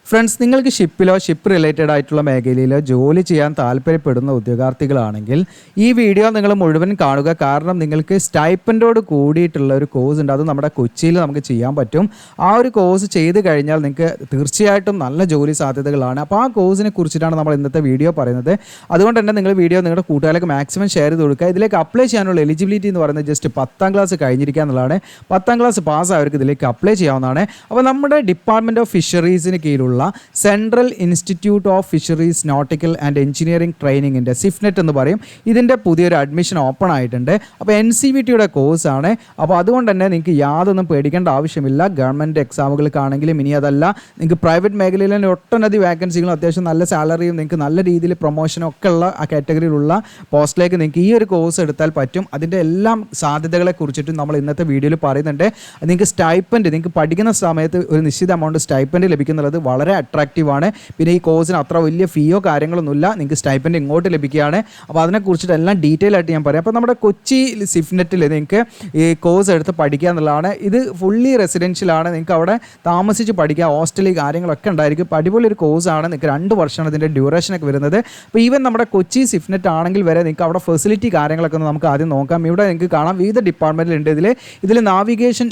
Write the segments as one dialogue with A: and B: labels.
A: Friends, നിങ്ങൾക്ക് ship related ആയിട്ടുള്ള മേഖലയിലോ ജോലി ചെയ്യാൻ താല്പര്യപ്പെടുന്ന ഉദ്യോഗാർത്ഥികളാണെങ്കിൽ ഈ വീഡിയോ നിങ്ങൾ മുഴുവൻ കാണുക. കാരണം നിങ്ങൾക്ക് സ്റ്റൈപ്പൻഡോട് കൂടിയിട്ടുള്ള ഒരു കോഴ്സ് ഉണ്ട്. അത് നമ്മുടെ കൊച്ചിയിൽ നമുക്ക് ചെയ്യാൻ പറ്റും. ആ ഒരു കോഴ്സ് ചെയ്ത് കഴിഞ്ഞാൽ നിങ്ങൾക്ക് തീർച്ചയായിട്ടും നല്ല ജോലി സാധ്യതകളാണ്. അപ്പോൾ ആ കോഴ്സിനെ കുറിച്ചിട്ടാണ് നമ്മൾ ഇന്നത്തെ വീഡിയോ പറയുന്നത്. അതുകൊണ്ട് തന്നെ നിങ്ങൾ വീഡിയോ നിങ്ങളുടെ കൂട്ടുകാർക്ക് മാക്സിമം ഷെയർ ചെയ്ത് കൊടുക്കുക. ഇതിലേക്ക് അപ്ലൈ ചെയ്യാനുള്ള എലിജിബിലിറ്റി എന്ന് പറയുന്നത് ജസ്റ്റ് 10ാം ക്ലാസ് കഴിഞ്ഞിരിക്കുക എന്നുള്ളതാണ്. 10ാം ക്ലാസ് പാസ്സായവർക്ക് ഇതിലേക്ക് അപ്ലൈ ചെയ്യാവുന്നതാണ്. അപ്പോൾ നമ്മുടെ ഡിപ്പാർട്ട്മെൻറ്റ് ഓഫ് ഫിഷറീസിന് കീഴിലുള്ള central institute of fisheries nautical and engineering ട്രെയിനിങ്ങിൻ്റെ സിഫ്നെറ്റ് എന്ന് പറയും. ഇതിൻ്റെ പുതിയൊരു അഡ്മിഷൻ ഓപ്പൺ ആയിട്ടുണ്ട്. അപ്പോൾ NCVTയുടെ കോഴ്സാണ്. അപ്പോൾ അതുകൊണ്ട് തന്നെ നിങ്ങൾക്ക് യാതൊന്നും പേടിക്കേണ്ട ആവശ്യമില്ല. ഗവൺമെൻറ് എക്സാമുകൾക്കാണെങ്കിലും ഇനി അതല്ല നിങ്ങൾക്ക് പ്രൈവറ്റ് മേഖലയിൽ തന്നെ ഒട്ടനവധി വാക്കൻസികളും അത്യാവശ്യം നല്ല സാലറിയും നിങ്ങൾക്ക് നല്ല രീതിയിൽ പ്രൊമോഷനും ഒക്കെ ഉള്ള ആ കാറ്റഗറിയിലുള്ള പോസ്റ്റിലേക്ക് നിങ്ങൾക്ക് ഈ ഒരു കോഴ്സ് എടുത്താൽ പറ്റും. അതിൻ്റെ എല്ലാം സാധ്യതകളെ കുറിച്ചിട്ടും നമ്മൾ ഇന്നത്തെ വീഡിയോയിൽ പറയുന്നുണ്ട്. നിങ്ങൾക്ക് സ്റ്റൈപ്പൻഡ് നിങ്ങൾക്ക് പഠിക്കുന്ന സമയത്ത് ഒരു നിശ്ചിത എമൗണ്ട് സ്റ്റൈപ്പൻഡ് ലഭിക്കുന്നുള്ളത് വളരെ അട്രാക്റ്റീവാണ്. പിന്നെ ഈ കോഴ്സിന് അത്ര വലിയ ഫീയോ കാര്യങ്ങളൊന്നുമില്ല. നിങ്ങൾക്ക് സ്റ്റൈപ്പൻഡ് ഇങ്ങോട്ട് ലഭിക്കുകയാണ്. അപ്പോൾ അതിനെക്കുറിച്ചിട്ട് എല്ലാം ഡീറ്റെയിൽ ആയിട്ട് ഞാൻ പറയാം. അപ്പോൾ നമ്മുടെ കൊച്ചി സിഫ്നെറ്റിൽ നിങ്ങൾക്ക് ഈ കോഴ്സ് എടുത്ത് പഠിക്കുക എന്നുള്ളതാണ്. ഇത് ഫുള്ളി റെസിഡൻഷ്യലാണ്. നിങ്ങൾക്ക് അവിടെ താമസിച്ച് പഠിക്കുക. ഹോസ്റ്റൽ കാര്യങ്ങളൊക്കെ ഉണ്ടായിരിക്കും. അടിപൊളി ഒരു കോഴ്സാണ്. നിങ്ങൾക്ക് 2 വർഷമാണ് ഇതിൻ്റെ ഡ്യൂറേഷനൊക്കെ വരുന്നത്. അപ്പോൾ ഈവൻ നമ്മുടെ കൊച്ചി സിഫ്നെറ്റ് ആണെങ്കിൽ വരെ നിങ്ങൾക്ക് അവിടെ ഫെസിലിറ്റി കാര്യങ്ങളൊക്കെ നമുക്ക് ആദ്യം നോക്കാം. ഇവിടെ നിങ്ങൾക്ക് കാണാം വിവിധ ഡിപ്പാർട്ട്മെൻറ്റിലുണ്ട്. ഇതിൽ നാവിഗേഷൻ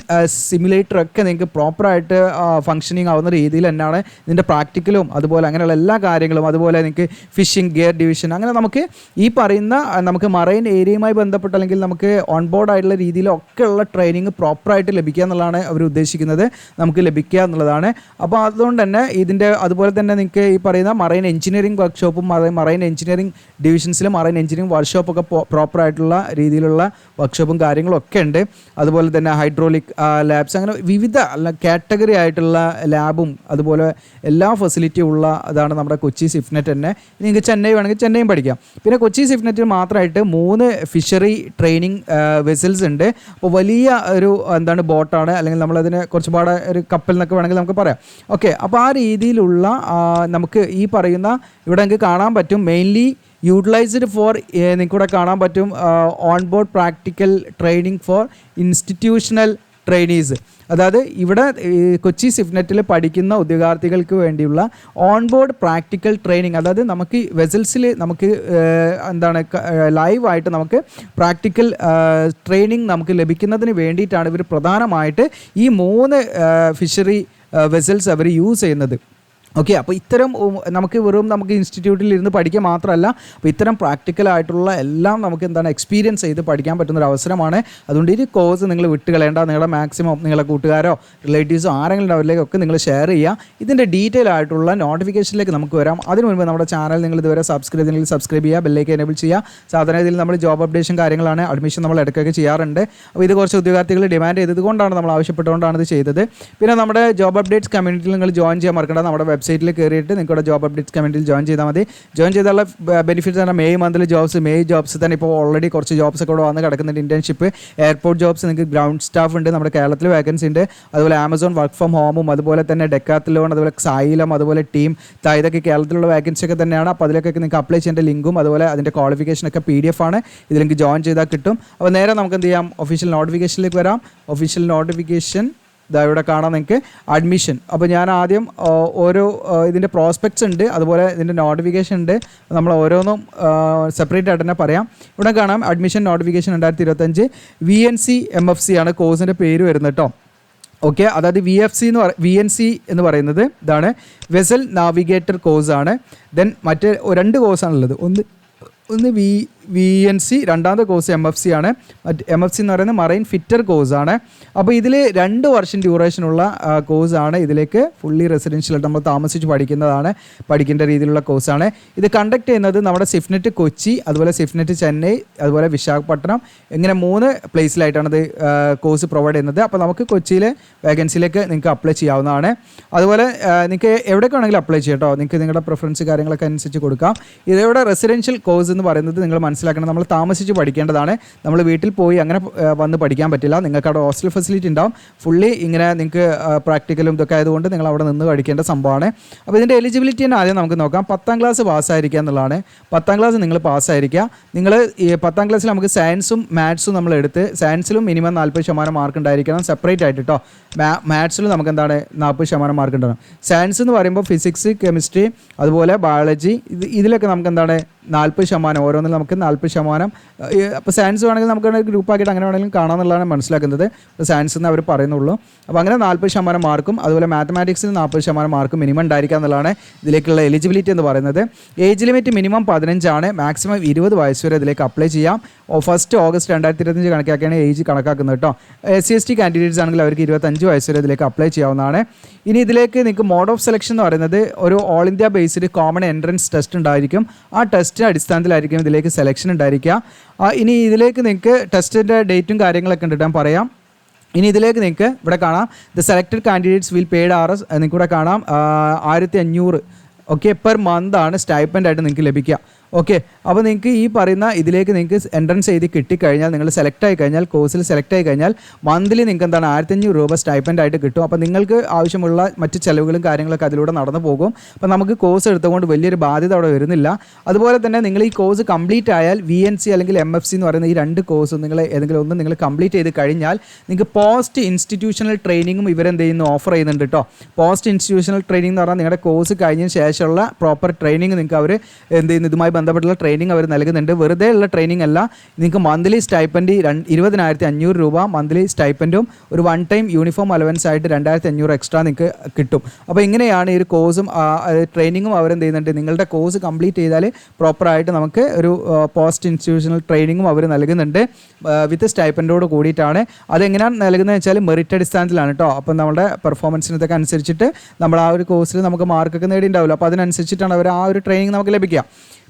A: സിമുലേറ്റർ ഒക്കെ നിങ്ങൾക്ക് പ്രോപ്പറായിട്ട് ഫങ്ഷനിങ് ആവുന്ന രീതിയിൽ തന്നെയാണ് ഇതിൻ്റെ പ്രാക്ടിക്കലും അതുപോലെ അങ്ങനെയുള്ള എല്ലാ കാര്യങ്ങളും. അതുപോലെ നിങ്ങൾക്ക് ഫിഷിംഗ് ഗിയർ ഡിവിഷൻ അങ്ങനെ നമുക്ക് ഈ പറയുന്ന നമുക്ക് മറൈൻ ഏരിയയുമായി ബന്ധപ്പെട്ട അല്ലെങ്കിൽ നമുക്ക് ഓൺ ബോർഡ് ആയിട്ടുള്ള രീതിയിലൊക്കെ ഉള്ള ട്രെയിനിങ് പ്രോപ്പറായിട്ട് ലഭിക്കുക എന്നുള്ളതാണ് അവർ ഉദ്ദേശിക്കുന്നത്. നമുക്ക് ലഭിക്കുക എന്നുള്ളതാണ്. അപ്പോൾ അതുകൊണ്ട് തന്നെ ഇതിൻ്റെ അതുപോലെ തന്നെ നിങ്ങൾക്ക് ഈ പറയുന്ന മറൈൻ എഞ്ചിനീയറിംഗ് വർക്ക്ഷോപ്പും മറൈൻ എഞ്ചിനീയറിംഗ് ഡിവിഷൻസിൽ മറൈൻ എഞ്ചിനീയറിംഗ് വർക്ക്ഷോപ്പൊക്കെ പ്രോപ്പറായിട്ടുള്ള രീതിയിലുള്ള വർക്ക്ഷോപ്പും കാര്യങ്ങളും ഒക്കെ ഉണ്ട്. അതുപോലെ തന്നെ ഹൈഡ്രോളിക് ലാബ്സ് അങ്ങനെ വിവിധ കാറ്റഗറി ആയിട്ടുള്ള ലാബും അതുപോലെ എല്ലാ ഫെസിലിറ്റിയും ഉള്ള അതാണ് നമ്മുടെ കൊച്ചി സിഫ്നെറ്റ് തന്നെ. നിങ്ങൾക്ക് ചെന്നൈ വേണമെങ്കിൽ ചെന്നൈയും പഠിക്കാം. പിന്നെ കൊച്ചി സിഫ്നെറ്റിൽ മാത്രമായിട്ട് 3 ഫിഷറി ട്രെയിനിങ് വെസൽസ് ഉണ്ട്. അപ്പോൾ വലിയ ഒരു ബോട്ടാണ്, അല്ലെങ്കിൽ നമ്മളതിനെ കുറച്ചുപാട് ഒരു കപ്പൽ എന്നൊക്കെ വേണമെങ്കിൽ നമുക്ക് പറയാം. ഓക്കെ, അപ്പോൾ ആ രീതിയിലുള്ള നമുക്ക് ഈ പറയുന്ന ഇവിടെ നിങ്ങൾക്ക് കാണാൻ പറ്റും മെയിൻലി യൂട്ടിലൈസ്ഡ് ഫോർ നിങ്ങൾക്കിവിടെ കാണാൻ പറ്റും on board practical training for institutional trainees. അതായത് ഇവിടെ കൊച്ചി സിഫ്നെറ്റിൽ പഠിക്കുന്ന ഉദ്യോഗാർത്ഥികൾക്ക് വേണ്ടിയുള്ള ഓൺ ബോർഡ് പ്രാക്ടിക്കൽ ട്രെയിനിങ്. അതായത് നമുക്ക് വെസൽസിൽ നമുക്ക് ലൈവായിട്ട് നമുക്ക് പ്രാക്ടിക്കൽ ട്രെയിനിങ് നമുക്ക് ലഭിക്കുന്നതിന് വേണ്ടിയിട്ടാണ് ഇവർ പ്രധാനമായിട്ട് ഈ 3 ഫിഷറി വെസൽസ് അവർ യൂസ് ചെയ്യുന്നത്. ഓക്കെ, അപ്പോൾ ഇത്തരം നമുക്ക് ഇൻസ്റ്റിറ്റ്യൂട്ടിൽ ഇരുന്ന് പഠിക്കുക മാത്രമല്ല, അപ്പോൾ ഇത്തരം പ്രാക്ടിക്കലായിട്ടുള്ള എല്ലാം നമുക്ക് എക്സ്പീരിയൻസ് ചെയ്ത് പഠിക്കാൻ പറ്റുന്നൊരു അവസരമാണ്. അതുകൊണ്ട് ഈ കോഴ്സ് നിങ്ങൾ വിട്ടുകളയേണ്ട. നിങ്ങളുടെ മാക്സിമം നിങ്ങളുടെ കൂട്ടുകാരോ റിലേറ്റീവ്സോ ആരെങ്കിലും അവരിലേക്കൊക്കെ നിങ്ങൾ ഷെയർ ചെയ്യുക. ഇതിൻ്റെ ഡീറ്റെയിൽ ആയിട്ടുള്ള നോട്ടിഫിക്കേഷനിലേക്ക് നമുക്ക് വരാം. അതിനു മുൻപ് നമ്മുടെ ചാനൽ നിങ്ങൾ ഇതുവരെ സബ്സ്ക്രൈബ് ചെയ്യുക, ബെല്ലേക്ക് എനേബിൾ ചെയ്യുക. സാധാരണ ഇതിൽ നമ്മൾ ജോബ് അപ്ഡേഷൻ കാര്യങ്ങളാണ്, അഡ്മിഷൻ നമ്മൾ ഇടയ്ക്കൊക്കെ ചെയ്യാറുണ്ട്. അപ്പോൾ ഇത് കുറച്ച് ഉദ്യോഗാർത്ഥികൾ ഡിമാൻഡ് ചെയ്തതുകൊണ്ടാണ് നമ്മൾ ആവശ്യപ്പെട്ടുകൊണ്ടാണ് ഇത് ചെയ്തത്. പിന്നെ നമ്മുടെ ജോബ് അപ്ഡേറ്റ്സ് കമ്മ്യൂണിറ്റിയിൽ നിങ്ങൾ ജോയിൻ ചെയ്യാൻ മറക്കേണ്ട. നമ്മുടെ വെബ്സൈറ്റിൽ കയറിയിട്ട് നിങ്ങളുടെ ജോബ് അപ്ഡേറ്റ്സ് കമ്മ്യൂണിറ്റിയിൽ ജോയിൻ ചെയ്താൽ മതി. ജോയിൻ ചെയ്തുള്ള ബെനിഫിറ്റ്സ് തന്നെ മെയ് മന്തിൽ ജോബ്സ് തന്നെ ഇപ്പോൾ ഓൾറെഡി കുറച്ച് ജോബ്സ് ഒക്കെ ഇവിടെ വന്ന് കിടക്കുന്നുണ്ട്. ഇന്റേൺഷിപ്പ്, എയർപോർട്ട് ജോബ്സ്, നിങ്ങൾക്ക് ഗ്രൗണ്ട് സ്റ്റാഫ് ഉണ്ട്, നമ്മുടെ കേരളത്തിൽ വേക്കൻസി ഉണ്ട്. അതുപോലെ ആമസോൺ വർക്ക് ഫ്രം ഹോമും അതുപോലെ തന്നെ ഡെക്കാത്തലോൺ, അതുപോലെ സൈലം, അതുപോലെ ടീം ഇതൊക്കെ കേരളത്തിലുള്ള വേക്കൻസി ഒക്കെ തന്നെയാണ്. അപ്പോൾ അതിലൊക്കെ നിങ്ങൾക്ക് അപ്ലൈ ചെയ്യേണ്ട ലിങ്കും അതുപോലെ അതിൻ്റെ ക്വാളിഫിക്കേഷനൊക്കെ PDF ആണ്. ഇതിൽ നിങ്ങൾക്ക് ജോയിൻ ചെയ്താൽ കിട്ടും. അപ്പോൾ നേരെ നമുക്ക് എന്ത് ചെയ്യാം, ഒഫീഷ്യൽ നോട്ടിഫിക്കേഷനിലേക്ക് വരാം. ഒഫീഷ്യൽ നോട്ടിഫിക്കേഷൻ ഇവിടെ കാണാം നിങ്ങൾക്ക് അഡ്മിഷൻ. അപ്പോൾ ഞാൻ ആദ്യം ഓരോ ഇതിൻ്റെ പ്രോസ്പെക്ട്സ് ഉണ്ട്, അതുപോലെ ഇതിൻ്റെ നോട്ടിഫിക്കേഷൻ ഉണ്ട്. നമ്മൾ ഓരോന്നും സെപ്പറേറ്റ് ആയിട്ട് തന്നെ പറയാം. ഇവിടെ കാണാം അഡ്മിഷൻ നോട്ടിഫിക്കേഷൻ 2025 VNC MFC ആണ് കോഴ്സിൻ്റെ പേര് വരുന്നത് കേട്ടോ. ഓക്കെ, അതായത് VNC എന്ന് പറയുന്നത് ഇതാണ് വെസൽ നാവിഗേറ്റർ കോഴ്സാണ്. ദെൻ മറ്റേ 2 കോഴ്സാണുള്ളത്. ഒന്ന് VNC, രണ്ടാമത്തെ കോഴ്സ് MFC ആണ്. MFC എന്ന് പറയുന്നത് മറൈൻ ഫിറ്റർ കോഴ്സാണ്. അപ്പോൾ ഇതിൽ 2 വർഷം ഡ്യൂറേഷനുള്ള കോഴ്സാണ്. ഇതിലേക്ക് ഫുള്ളി റെസിഡൻഷ്യലായിട്ട് നമ്മൾ താമസിച്ച് പഠിക്കേണ്ട രീതിയിലുള്ള കോഴ്സാണ്. ഇത് കണ്ടക്ട് ചെയ്യുന്നത് നമ്മുടെ സിഫ്നെറ്റ് കൊച്ചി, അതുപോലെ സിഫ്നെറ്റ് ചെന്നൈ, അതുപോലെ വിശാഖപട്ടണം, ഇങ്ങനെ 3 പ്ലേസിലായിട്ടാണ് ഇത് കോഴ്സ് പ്രൊവൈഡ് ചെയ്യുന്നത്. അപ്പോൾ നമുക്ക് കൊച്ചിയിലെ വേക്കൻസിയിലേക്ക് നിങ്ങൾക്ക് അപ്ലൈ ചെയ്യാവുന്നതാണ്. അതുപോലെ നിങ്ങൾക്ക് എവിടേക്ക് വേണമെങ്കിലും അപ്ലൈ ചെയ്യാം കേട്ടോ. നിങ്ങൾക്ക് നിങ്ങളുടെ പ്രിഫറൻസ് കാര്യങ്ങളൊക്കെ അനുസരിച്ച് കൊടുക്കാം. ഇതിവിടെ റെസിഡൻഷ്യൽ കോഴ്സ് എന്ന് പറയുന്നത് നിങ്ങൾ മനസ്സിലാക്കണം. നമ്മൾ താമസിച്ച് പഠിക്കേണ്ടതാണ്. നമ്മൾ വീട്ടിൽ പോയി അങ്ങനെ വന്ന് പഠിക്കാൻ പറ്റില്ല. നിങ്ങൾക്ക് അവിടെ ഹോസ്റ്റൽ ഫെസിലിറ്റി ഉണ്ടാവും. ഫുള്ളി ഇങ്ങനെ നിങ്ങൾക്ക് പ്രാക്ടിക്കലും ഇതൊക്കെ ആയതുകൊണ്ട് നിങ്ങൾ അവിടെ നിന്ന് പഠിക്കേണ്ട സംഭവമാണ്. അപ്പോൾ ഇതിൻ്റെ എലിജിബിലിറ്റി തന്നെ ആദ്യം നമുക്ക് നോക്കാം. 10ാം ക്ലാസ് പാസ്സായിരിക്കുക എന്നുള്ളതാണ്. 10ാം ക്ലാസ് നിങ്ങൾ പാസ്സായിരിക്കുക. നിങ്ങൾ ഈ 10ാം ക്ലാസ്സിൽ നമുക്ക് സയൻസും മാത്സും നമ്മൾ എടുത്ത് സയൻസിലും മിനിമം 40% മാർക്ക് ഉണ്ടായിരിക്കണം സെപ്പറേറ്റ് ആയിട്ട് കേട്ടോ. മാത്സിലും നമുക്ക് എന്താണ് 40% മാർക്ക് ഉണ്ടാകും. സയൻസ് എന്ന് പറയുമ്പോൾ ഫിസിക്സ്, കെമിസ്ട്രി, അതുപോലെ ബയോളജി, ഇതിലൊക്കെ നമുക്ക് എന്താണ് 40%, ഓരോന്നിൽ നമുക്ക് 40%. അപ്പോൾ സയൻസ് വേണമെങ്കിൽ നമുക്ക് ഗ്രൂപ്പാക്കിയിട്ട് അങ്ങനെ വേണമെങ്കിലും കാണാമെന്നുള്ളതാണ് മനസ്സിലാക്കുന്നത്. ഇപ്പോൾ സയൻസ് എന്ന് അവർ പറയുന്നുള്ളൂ. അപ്പോൾ അങ്ങനെ 40% മാർക്കും അതുപോലെ മാത്തമാറ്റിക്സിന് 40% മാർക്കും മിനിമം ഉണ്ടായിരിക്കുക എന്നുള്ളതാണ് ഇതിലേക്കുള്ള എലിജിബിലിറ്റി എന്ന് പറയുന്നത്. ഏജ് ലിമിറ്റ് മിനിമം 15 ആണ്. മാക്സിമം 20 വയസ്സ് വരെ ഇതിലേക്ക് അപ്ലൈ ചെയ്യാം. 1 ഓഗസ്റ്റ് 2025 കണക്കാക്കിയാണ് ഏജ് കണക്കാക്കുന്നത് കേട്ടോ. SC/ST കാൻഡിഡേറ്റ്സ് ആണെങ്കിൽ അവർക്ക് 25 വയസ്സ് വരെ ഇതിലേക്ക് അപ്ലൈ ചെയ്യാവുന്നതാണ്. ഇനി ഇതിലേക്ക് നിങ്ങൾക്ക് മോഡ് ഓഫ് സെലക്ഷൻ എന്ന് പറയുന്നത് ഒരു all India based common entrance test ഉണ്ടായിരിക്കും. ആ ടെസ്റ്റിൻ്റെ അടിസ്ഥാനത്തിലായിരിക്കും ഇതിലേക്ക് സെലക്ഷൻ ഉണ്ടായിരിക്കുക. ഇനി ഇതിലേക്ക് നിങ്ങൾക്ക് ടെസ്റ്റിൻ്റെ ഡേറ്റും കാര്യങ്ങളൊക്കെ ഉണ്ട് ഞാൻ പറയാം. ഇനി ഇതിലേക്ക് നിങ്ങൾക്ക് ഇവിടെ കാണാം the selected candidates will paid RS നിങ്ങൾക്ക് ഇവിടെ കാണാം 1500 ഓക്കെ പെർ മന്ത് ആണ് സ്റ്റൈപ്പൻഡ് ആയിട്ട് നിങ്ങൾക്ക് ലഭിക്കുക. ഓക്കെ, അപ്പോൾ നിങ്ങൾക്ക് ഈ പറയുന്ന ഇതിലേക്ക് നിങ്ങൾക്ക് എൻട്രൻസ് ചെയ്ത് കിട്ടിക്കഴിഞ്ഞാൽ നിങ്ങൾ സെലക്ട് ആയി കഴിഞ്ഞാൽ കോഴ്സിൽ സെലക്ട് ആയി കഴിഞ്ഞാൽ മന്ത്ലി നിങ്ങൾക്ക് എന്താണ് 1500 രൂപ സ്റ്റൈപ്പൻഡ് ആയിട്ട് കിട്ടും. അപ്പോൾ നിങ്ങൾക്ക് ആവശ്യമുള്ള മറ്റ് ചിലവുകളും കാര്യങ്ങളൊക്കെ അതിലൂടെ നടന്നു പോകും. അപ്പോൾ നമുക്ക് കോഴ്സ് എടുത്തുകൊണ്ട് വലിയൊരു ബാധ്യത അവിടെ വരുന്നില്ല. അതുപോലെ തന്നെ നിങ്ങൾ ഈ കോഴ്സ് കംപ്ലീറ്റ് ആയാൽ VNC അല്ലെങ്കിൽ MFC എന്ന് പറയുന്ന ഈ 2 കോഴ്സ് നിങ്ങൾ ഏതെങ്കിലും ഒന്ന് നിങ്ങൾ കംപ്ലീറ്റ് ചെയ്ത് കഴിഞ്ഞാൽ നിങ്ങൾക്ക് പോസ്റ്റ് ഇൻസ്റ്റിറ്റ്യൂഷണൽ ട്രെയിനിങ്ങും ഇവരെന്ത് ചെയ്യുന്നു ഓഫർ ചെയ്യുന്നുണ്ട് കേട്ടോ. പോസ്റ്റ് ഇൻസ്റ്റിറ്റ്യൂഷണൽ ട്രെയിനിങ് എന്ന് പറഞ്ഞാൽ നിങ്ങളുടെ കോഴ്സ് കഴിഞ്ഞതിന് ശേഷമുള്ള പ്രോപ്പർ ട്രെയിനിങ് നിങ്ങൾക്ക് അവർ എന്ത് ചെയ്യുന്നു ഇതുമായി ബന്ധപ്പെട്ടുള്ള ട്രെയിനിങ് അവർ നൽകുന്നുണ്ട്. വെറുതെ ഉള്ള ട്രെയിനിങ് അല്ല. നിങ്ങൾക്ക് മന്ത്ലി സ്റ്റൈപ്പൻഡ് 20,500 രൂപ മന്ത്ലി സ്റ്റൈപ്പൻഡും ഒരു 1 ടൈം യൂണിഫോം അലവൻസ് ആയിട്ട് 2,500 എക്സ്ട്രാ നിങ്ങൾക്ക് കിട്ടും. അപ്പോൾ ഇങ്ങനെയാണ് ഈ ഒരു കോഴ്സും ട്രെയിനിങ്ങും അവരെന്ത് ചെയ്യുന്നുണ്ട്. നിങ്ങളുടെ കോഴ്സ് കംപ്ലീറ്റ് ചെയ്താൽ പ്രോപ്പറായിട്ട് നമുക്ക് ഒരു പോസ്റ്റ് ഇൻസ്റ്റിറ്റ്യൂഷണൽ ട്രെയിനിങ്ങും അവർ നൽകുന്നുണ്ട് വിത്ത് സ്റ്റൈപ്പൻഡോട് കൂടിയിട്ടാണ്. അതെങ്ങനെയാണ് നൽകുന്നത് വെച്ചാൽ മെറിറ്റ് അടിസ്ഥാനത്തിലാണ് കേട്ടോ. അപ്പം നമ്മുടെ പെർഫോമൻസിനൊക്കെ അനുസരിച്ചിട്ട് നമ്മൾ ആ ഒരു കോഴ്സിൽ നമുക്ക് മാർക്കൊക്കെ നേടിയിട്ടുണ്ടാവില്ല. അപ്പോൾ അതിനനുസരിച്ചിട്ടാണ് അവർ ആ ഒരു ട്രെയിനിങ് നമുക്ക് ലഭിക്കുക.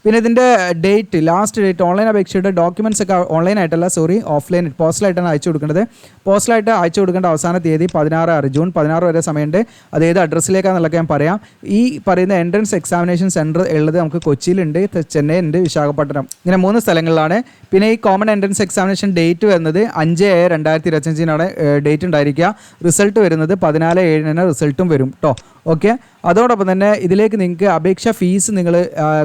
A: പിന്നെ ഇതിൻ്റെ ഡേറ്റ് ലാസ്റ്റ് ഡേറ്റ് ഓൺലൈൻ അപേക്ഷയുടെ ഡോക്യുമെൻറ്റ്സ് ഒക്കെ ഓൺലൈനായിട്ടല്ല ഓഫ്ലൈൻ പോസ്റ്റലായിട്ടാണ് അയച്ചു കൊടുക്കേണ്ടത്. പോസ്റ്റലായിട്ട് അയച്ചു കൊടുക്കേണ്ട അവസാന തീയതി 16 ജൂൺ 16 വരെ സമയമുണ്ട്. അത് ഏത് അഡ്രസ്സിലേക്കാണെന്നുള്ളതൊക്കെ ഞാൻ പറയാം. ഈ പറയുന്ന എൻട്രൻസ് എക്സാമിനേഷൻ സെൻറ്റർ ഉള്ളത് നമുക്ക് കൊച്ചിയിലുണ്ട്, ചെന്നൈ ഉണ്ട്, വിശാഖപട്ടണം, ഇങ്ങനെ 3 സ്ഥലങ്ങളിലാണ്. പിന്നെ ഈ കോമൺ എൻട്രൻസ് എക്സാമിനേഷൻ ഡേറ്റ് വരുന്നത് 5/7/2025 ഡേറ്റ് ഉണ്ടായിരിക്കുക. റിസൾട്ട് വരുന്നത് 14/7 റിസൾട്ടും വരും കേട്ടോ. ഓക്കെ, അതോടൊപ്പം തന്നെ ഇതിലേക്ക് നിങ്ങൾക്ക് അപേക്ഷ ഫീസ് നിങ്ങൾ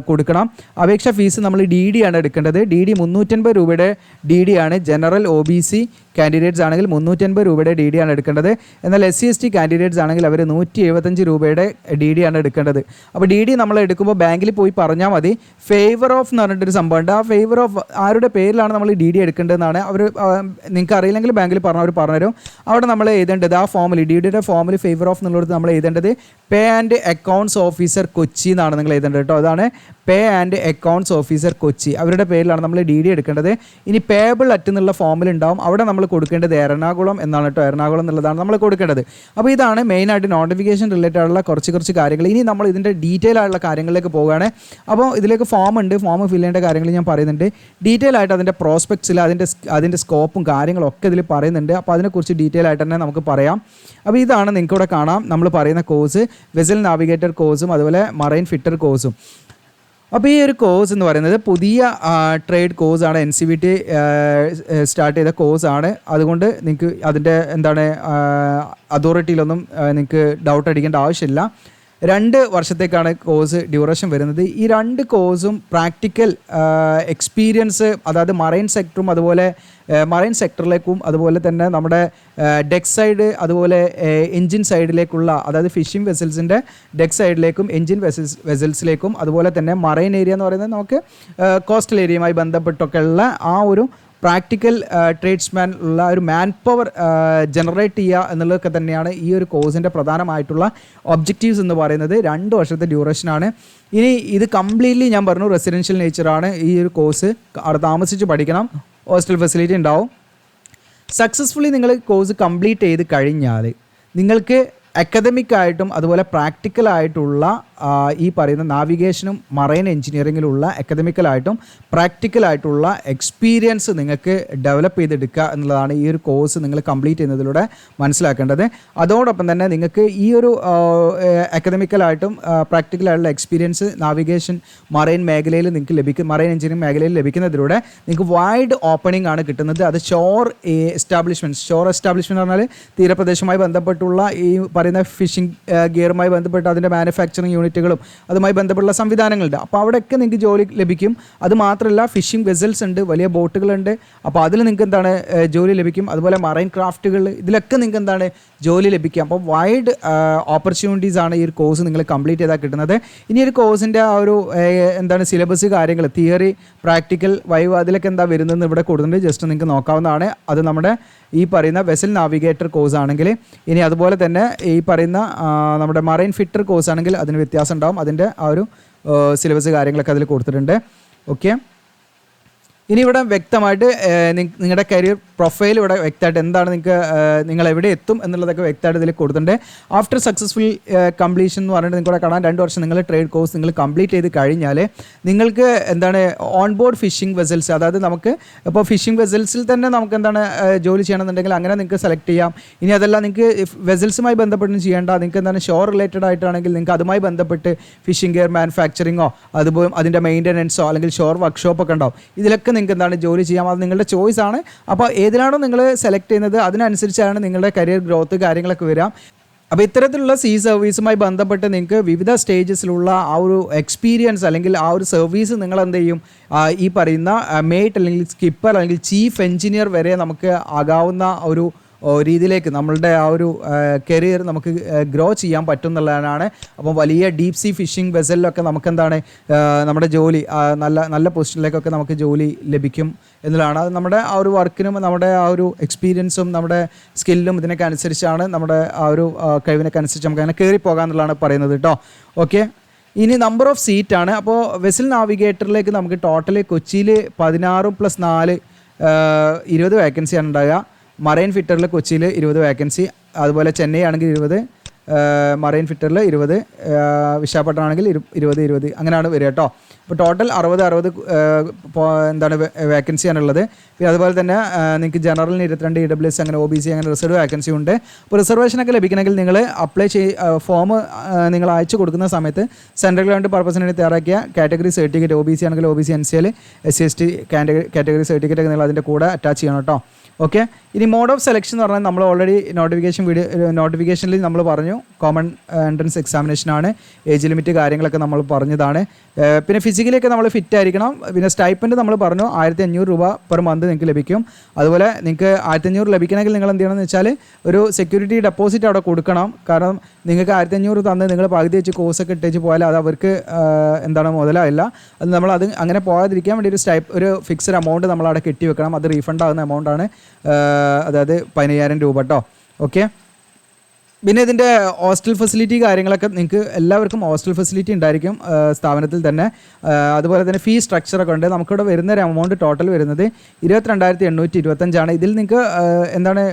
A: കൊടുക്കണം. അപേക്ഷ ഫീസ് നമ്മൾ DD ആണ് എടുക്കേണ്ടത്. DD 350 രൂപയുടെ DD ആണ്. ജനറൽ OBC കാൻഡിഡേറ്റ്സ് ആണെങ്കിൽ 350 രൂപയുടെ DD ആണ് എടുക്കേണ്ടത്. എന്നാൽ SC/ST കാൻഡിഡേറ്റ്സ് ആണെങ്കിൽ അവർ 175 രൂപയുടെ DD ആണ് എടുക്കേണ്ടത്. അപ്പോൾ DD നമ്മൾ എടുക്കുമ്പോൾ ബാങ്കിൽ പോയി പറഞ്ഞാൽ മതി. ഫേവർ ഓഫ് എന്ന് പറഞ്ഞിട്ടൊരു സംഭവമുണ്ട്. ആ ഫേവർ ഓഫ് ആരുടെ പേരിലാണ് നമ്മൾ DD എടുക്കേണ്ടതെന്നാണ് അവർ നിങ്ങൾക്ക് അറിയില്ലെങ്കിൽ ബാങ്കിൽ അവർ പറഞ്ഞുതരും. അവിടെ നമ്മൾ എഴുതേണ്ടത് ആ ഫോമിൽ DDയുടെ ഫോമിൽ ഫേവർ ഓഫ് എന്നുള്ളത് നമ്മൾ എഴുതേണ്ടത് pay and accounts officer Kochi എന്നാണ് നിങ്ങൾ എഴുതേണ്ടത് കേട്ടോ. അതാണ് pay and accounts officer Kochi, അവരുടെ പേരിലാണ് നമ്മൾ DD എടുക്കേണ്ടത്. ഇനി പേബിൾ അറ്റ് എന്നുള്ള ഫോമിലുണ്ടാവും, അവിടെ നമ്മൾ കൊടുക്കേണ്ടത് എറണാകുളം എന്നാണ് കേട്ടോ. എറണാകുളം എന്നുള്ളതാണ് നമ്മൾ കൊടുക്കേണ്ടത്. അപ്പോൾ ഇതാണ് മെയിനായിട്ട് നോട്ടിഫിക്കേഷൻ റിലേറ്റഡ് ആയിട്ടുള്ള കുറച്ച് കാര്യങ്ങൾ. ഇനി നമ്മൾ ഇതിൻ്റെ ഡീറ്റെയിൽ ആയിട്ടുള്ള കാര്യങ്ങളിലേക്ക് പോവുകയാണ്. അപ്പോൾ ഇതിലേക്ക് ഫോം ഉണ്ട്, ഫോം ഫിൽ ചെയ്യേണ്ട കാര്യങ്ങൾ ഞാൻ പറയുന്നുണ്ട്. ഡീറ്റെയിൽ ആയിട്ട് അതിൻ്റെ പ്രോസ്പെക്ട്സിൽ അതിൻ്റെ സ്കോപ്പും കാര്യങ്ങളൊക്കെ ഇതിൽ പറയുന്നുണ്ട്. അപ്പോൾ അതിനെക്കുറിച്ച് ഡീറ്റെയിൽ ആയിട്ട് തന്നെ നമുക്ക് പറയാം. അപ്പോൾ ഇതാണ് നിങ്ങൾക്ക് ഇവിടെ കാണാം നമ്മൾ പറയുന്ന കോഴ്സ്, വെസൽ നാവിഗേറ്റർ കോഴ്സും അതുപോലെ മറൈൻ ഫിറ്റർ കോഴ്സും. അപ്പോൾ ഈ ഒരു കോഴ്സ് എന്ന് പറയുന്നത് പുതിയ ട്രേഡ് കോഴ്സാണ്. NCVT സ്റ്റാർട്ട് ചെയ്ത കോഴ്സാണ്. അതുകൊണ്ട് നിങ്ങൾക്ക് അതിൻ്റെ എന്താണ് അതോറിറ്റിയിലൊന്നും നിങ്ങൾക്ക് ഡൗട്ട് അടിക്കേണ്ട ആവശ്യമില്ല. 2 വർഷത്തേക്കാണ് കോഴ്സ് ഡ്യൂറേഷൻ വരുന്നത്. ഈ 2 കോഴ്സും പ്രാക്ടിക്കൽ എക്സ്പീരിയൻസ്, അതായത് മറൈൻ സെക്ടറും അതുപോലെ മറൈൻ സെക്ടറിലേക്കും അതുപോലെ തന്നെ നമ്മുടെ ഡെക്ക് സൈഡ് അതുപോലെ എൻജിൻ സൈഡിലേക്കുള്ള, അതായത് ഫിഷിംഗ് വെസൽസിൻ്റെ ഡെക്ക് സൈഡിലേക്കും എൻജിൻ വെസൽസിലേക്കും അതുപോലെ തന്നെ മറൈൻ ഏരിയ എന്ന് പറയുന്നത് നമുക്ക് കോസ്റ്റൽ ഏരിയയുമായി ബന്ധപ്പെട്ടൊക്കെ ഉള്ള ആ ഒരു പ്രാക്ടിക്കൽ ട്രേഡ്സ്മാൻ ഉള്ള ഒരു മാൻ പവർ ജനറേറ്റ് ചെയ്യുക എന്നുള്ളതൊക്കെ തന്നെയാണ് ഈ ഒരു കോഴ്സിൻ്റെ പ്രധാനമായിട്ടുള്ള ഒബ്ജക്റ്റീവ്സ് എന്ന് പറയുന്നത്. 2 വർഷത്തെ ഡ്യൂറേഷനാണ്. ഇനി ഇത് കംപ്ലീറ്റ്ലി ഞാൻ പറഞ്ഞു റെസിഡൻഷ്യൽ നേച്ചറാണ്. ഈ ഒരു കോഴ്സ് അവിടെ താമസിച്ച് പഠിക്കണം, ഹോസ്റ്റൽ ഫെസിലിറ്റി ഉണ്ടാവും. സക്സസ്ഫുള്ളി നിങ്ങൾ കോഴ്സ് കംപ്ലീറ്റ് ചെയ്ത് കഴിഞ്ഞാൽ നിങ്ങൾക്ക് അക്കാദമിക് ആയിട്ടും അതുപോലെ പ്രാക്ടിക്കലായിട്ടുള്ള ഈ പറയുന്ന നാവിഗേഷനും മറൈൻ എഞ്ചിനീയറിങ്ങിലുള്ള അക്കാദമിക്കലായിട്ടും പ്രാക്ടിക്കലായിട്ടുള്ള എക്സ്പീരിയൻസ് നിങ്ങൾക്ക് ഡെവലപ്പ് ചെയ്തെടുക്കുക എന്നുള്ളതാണ് ഈ ഒരു കോഴ്സ് നിങ്ങൾ കംപ്ലീറ്റ് ചെയ്യുന്നതിലൂടെ മനസ്സിലാക്കേണ്ടത്. അതോടൊപ്പം തന്നെ നിങ്ങൾക്ക് ഈ ഒരു അക്കാദമിക്കലായിട്ടും പ്രാക്ടിക്കലായിട്ടുള്ള എക്സ്പീരിയൻസ് നാവിഗേഷൻ മറൈൻ മേഖലയിൽ നിങ്ങൾക്ക് മറൈൻ എഞ്ചിനീയറിംഗ് മേഖലയിൽ ലഭിക്കുന്നതിലൂടെ നിങ്ങൾക്ക് വൈഡ് ഓപ്പണിംഗ് ആണ് കിട്ടുന്നത്. അത് ഷോർ എസ്റ്റാബ്ലിഷ്മെൻറ്റ് പറഞ്ഞാൽ തീരപ്രദേശവുമായി ബന്ധപ്പെട്ടുള്ള ഈ പറയുന്ന ഫിഷിംഗ് ഗിയറുമായി ബന്ധപ്പെട്ട് അതിൻ്റെ മാനുഫാക്ചറിങ് യൂണിറ്റുകളും അതുമായി ബന്ധപ്പെട്ടുള്ള സംവിധാനങ്ങളുണ്ട്. അപ്പോൾ അവിടെയൊക്കെ നിങ്ങൾക്ക് ജോലി ലഭിക്കും. അത് മാത്രമല്ല ഫിഷിംഗ് വെസൽസ് ഉണ്ട്, വലിയ ബോട്ടുകളുണ്ട്. അപ്പോൾ അതിൽ നിങ്ങൾക്ക് എന്താണ് ജോലി ലഭിക്കും. അതുപോലെ മറൈൻ ക്രാഫ്റ്റുകൾ, ഇതിലൊക്കെ നിങ്ങൾക്ക് എന്താണ് ജോലി ലഭിക്കും. അപ്പോൾ വൈഡ് ഓപ്പർച്യൂണിറ്റീസ് ആണ് ഈ ഒരു കോഴ്സ് നിങ്ങൾ കംപ്ലീറ്റ് ചെയ്താൽ കിട്ടുന്നത്. ഇനി ഒരു കോഴ്സിൻ്റെ ആ ഒരു എന്താണ് സിലബസ് കാര്യങ്ങൾ, തിയറി, പ്രാക്ടിക്കൽ, വൈവ്, അതിലൊക്കെ എന്താ വരുന്നതെന്ന് ഇവിടെ കൊടുക്കുന്നുണ്ട്. ജസ്റ്റ് നിങ്ങൾക്ക് നോക്കാവുന്നതാണ്. അത് നമ്മുടെ ഈ പറയുന്ന വെസൽ നാവിഗേറ്റർ കോഴ്സ് ആണെങ്കിൽ. ഇനി അതുപോലെ തന്നെ ഈ പറയുന്ന നമ്മുടെ മറൈൻ ഫിറ്റർ കോഴ്സ് ആണെങ്കിൽ അതിന് വ്യത്യാസം ഉണ്ടാകും. അതിൻ്റെ ആ ഒരു സിലബസ് കാര്യങ്ങളൊക്കെ അതിൽ കൊടുത്തിട്ടുണ്ട്. ഓക്കെ, ഇനി ഇവിടെ വ്യക്തമായിട്ട് നിങ്ങളുടെ കരിയർ പ്രൊഫൈൽ ഇവിടെ വ്യക്തമായിട്ട് എന്താണ് നിങ്ങൾ എവിടെ എത്തും എന്നുള്ളതൊക്കെ വ്യക്തമായിട്ട് ഇതിൽ കൊടുത്തിട്ടുണ്ട്. ആഫ്റ്റർ സക്സസ്ഫുൾ കംപ്ലീഷൻ എന്ന് പറഞ്ഞിട്ട് നിങ്ങൾക്കിവിടെ കാണാൻ 2 വർഷം നിങ്ങൾ ട്രേഡ് കോഴ്സ് നിങ്ങൾ കംപ്ലീറ്റ് ചെയ്ത് കഴിഞ്ഞാൽ നിങ്ങൾക്ക് എന്താണ് ഓൺ ബോർഡ് ഫിഷിംഗ് വെസൽസ്, അതായത് നമുക്ക് ഇപ്പോൾ ഫിഷിംഗ് വെസൽസിൽ തന്നെ നമുക്ക് എന്താണ് ജോലി ചെയ്യണമെന്നുണ്ടെങ്കിൽ അങ്ങനെ നിങ്ങൾക്ക് സെലക്ട് ചെയ്യാം. ഇനി അതല്ല നിങ്ങൾക്ക് വെസൽസുമായി ബന്ധപ്പെട്ട് ചെയ്യേണ്ട, നിങ്ങൾക്ക് എന്താണ് ഷോർ റിലേറ്റഡ് ആയിട്ടാണെങ്കിൽ നിങ്ങൾക്ക് അതുമായി ബന്ധപ്പെട്ട് ഫിഷിംഗ് ഗിയർ മാനുഫാക്ചറിങ്ങോ അതുപോലെ അതിൻ്റെ മെയിൻ്റനൻസോ അല്ലെങ്കിൽ ഷോർ വർക്ക്ഷോപ്പൊക്കെ ഉണ്ടാവും. ഇതിലൊക്കെ നിങ്ങൾക്ക് എന്താണ് ജോലി ചെയ്യാം. അത് നിങ്ങളുടെ ചോയ്സ് ആണ്. അപ്പോൾ ഏതിലാണോ നിങ്ങൾ സെലക്ട് ചെയ്യുന്നത് അതിനനുസരിച്ചാണ് നിങ്ങളുടെ കരിയർ ഗ്രോത്ത് കാര്യങ്ങളൊക്കെ വരാം. അപ്പോൾ ഇത്തരത്തിലുള്ള സീ സർവീസുമായി ബന്ധപ്പെട്ട് നിങ്ങൾക്ക് വിവിധ സ്റ്റേജസിലുള്ള ആ ഒരു എക്സ്പീരിയൻസ് അല്ലെങ്കിൽ ആ ഒരു സർവീസ് നിങ്ങൾ എന്ത് ചെയ്യും, ഈ പറയുന്ന മേറ്റ് അല്ലെങ്കിൽ സ്കിപ്പർ അല്ലെങ്കിൽ ചീഫ് എഞ്ചിനീയർ വരെ നമുക്ക് ആകാവുന്ന ഒരു രീതിയിലേക്ക് നമ്മളുടെ ആ ഒരു കരിയർ നമുക്ക് ഗ്രോ ചെയ്യാൻ പറ്റും എന്നുള്ളതാണ്. അപ്പം വലിയ ഡീപ് സീ ഫിഷിംഗ് വെസലിലൊക്കെ നമുക്കെന്താണ് നമ്മുടെ ജോലി നല്ല പൊസിഷനിലേക്കൊക്കെ നമുക്ക് ജോലി ലഭിക്കും എന്നുള്ളതാണ്. അത് നമ്മുടെ ആ ഒരു വർക്കിനും നമ്മുടെ ആ ഒരു എക്സ്പീരിയൻസും നമ്മുടെ സ്കില്ലും ഇതിനൊക്കെ അനുസരിച്ചാണ്, നമ്മുടെ ആ ഒരു കഴിവിനൊക്കെ അനുസരിച്ച് നമുക്ക് അങ്ങനെ കയറി പോകാമെന്നുള്ളതാണ് പറയുന്നത് കേട്ടോ. ഓക്കെ, ഇനി നമ്പർ ഓഫ് സീറ്റാണ്. അപ്പോൾ വെസൽ നാവിഗേറ്ററിലേക്ക് നമുക്ക് ടോട്ടൽ കൊച്ചിയിൽ 16+4 20 വേക്കൻസിയാണ് ഉണ്ടാകുക. മറൈൻ ഫിറ്ററിൽ കൊച്ചിയിൽ 20 വേക്കൻസി, അതുപോലെ ചെന്നൈ ആണെങ്കിൽ 20, മറൈൻ ഫിറ്ററിൽ 20, വിശാഖപട്ടണം ആണെങ്കിൽ 20 അങ്ങനെയാണ് വരിക കേട്ടോ. അപ്പോൾ ടോട്ടൽ 60 എന്താണ് വേക്കൻസിയാണുള്ളത്. പിന്നെ അതുപോലെ തന്നെ നിങ്ങൾക്ക് ജനറലിന് 22, EWS അങ്ങനെ OBC അങ്ങനെ റിസർവ് വേക്കൻസി ഉണ്ട്. അപ്പോൾ റിസർവേഷനൊക്കെ ലഭിക്കണമെങ്കിൽ നിങ്ങൾ അപ്ലൈ ഫോം നിങ്ങൾ അയച്ചു കൊടുക്കുന്ന സമയത്ത് സെൻട്രൽ ഗവൺമെൻറ് പർപ്പസിന് വേണ്ടി തയ്യാറാക്കിയ കാറ്റഗറി സർട്ടിഫിക്കറ്റ്, OBC ആണെങ്കിൽ OBC NCL, SC/ST category certificate ഒക്കെ നിങ്ങൾ അതിൻ്റെ കൂടെ അറ്റാച്ച് ചെയ്യണം കേട്ടോ. ഓക്കെ, ഇനി മോഡ് ഓഫ് സെലക്ഷൻ എന്ന് പറഞ്ഞാൽ നമ്മൾ ഓൾറെഡി നോട്ടിഫിക്കേഷനിൽ നമ്മൾ പറഞ്ഞു കോമൺ എൻട്രൻസ് എക്സാമിനേഷനാണ്. ഏജ് ലിമിറ്റ് കാര്യങ്ങളൊക്കെ നമ്മൾ പറഞ്ഞതാണ്. പിന്നെ ഫിസിക്കലിയൊക്കെ നമ്മൾ ഫിറ്റ് ആയിരിക്കണം. പിന്നെ സ്റ്റൈപ്പൻഡ് നമ്മൾ പറഞ്ഞു 1500 രൂപ പെർ മന്ത് നിങ്ങൾക്ക് ലഭിക്കും. അതുപോലെ നിങ്ങൾക്ക് 1500 ലഭിക്കണമെങ്കിൽ നിങ്ങൾ എന്ത് ചെയ്യണമെന്ന് വെച്ചാൽ ഒരു സെക്യൂരിറ്റി ഡെപ്പോസിറ്റ് അവിടെ കൊടുക്കണം. കാരണം നിങ്ങൾക്ക് 1500 തന്ന് നിങ്ങൾ പകുതി വെച്ച് കോഴ്സൊക്കെ ഇട്ടേച്ച് പോയാൽ അത് അവർക്ക് എന്താണ് മുതലായില്ല. അത് അങ്ങനെ പോകാതിരിക്കാൻ വേണ്ടി ഒരു ഫിക്സഡ് എമൗണ്ട് നമ്മൾ അവിടെ കെട്ടി വെക്കണം. അത് റീഫണ്ട് ആകുന്ന എമൗണ്ടാണ്, അതായത് 15000 രൂപ കേട്ടോ. ഓക്കെ, പിന്നെ ഇതിൻ്റെ ഹോസ്റ്റൽ ഫെസിലിറ്റി കാര്യങ്ങളൊക്കെ നിങ്ങൾക്ക് എല്ലാവർക്കും ഹോസ്റ്റൽ ഫെസിലിറ്റി ഉണ്ടായിരിക്കും സ്ഥാപനത്തിൽ തന്നെ. അതുപോലെ തന്നെ ഫീ സ്ട്രക്ചറൊക്കെ ഉണ്ട്. നമുക്കിവിടെ വരുന്ന ഒരു എമൗണ്ട് ടോട്ടൽ വരുന്നത് 22,825 ഇതിൽ നിങ്ങൾക്ക് എന്താണ്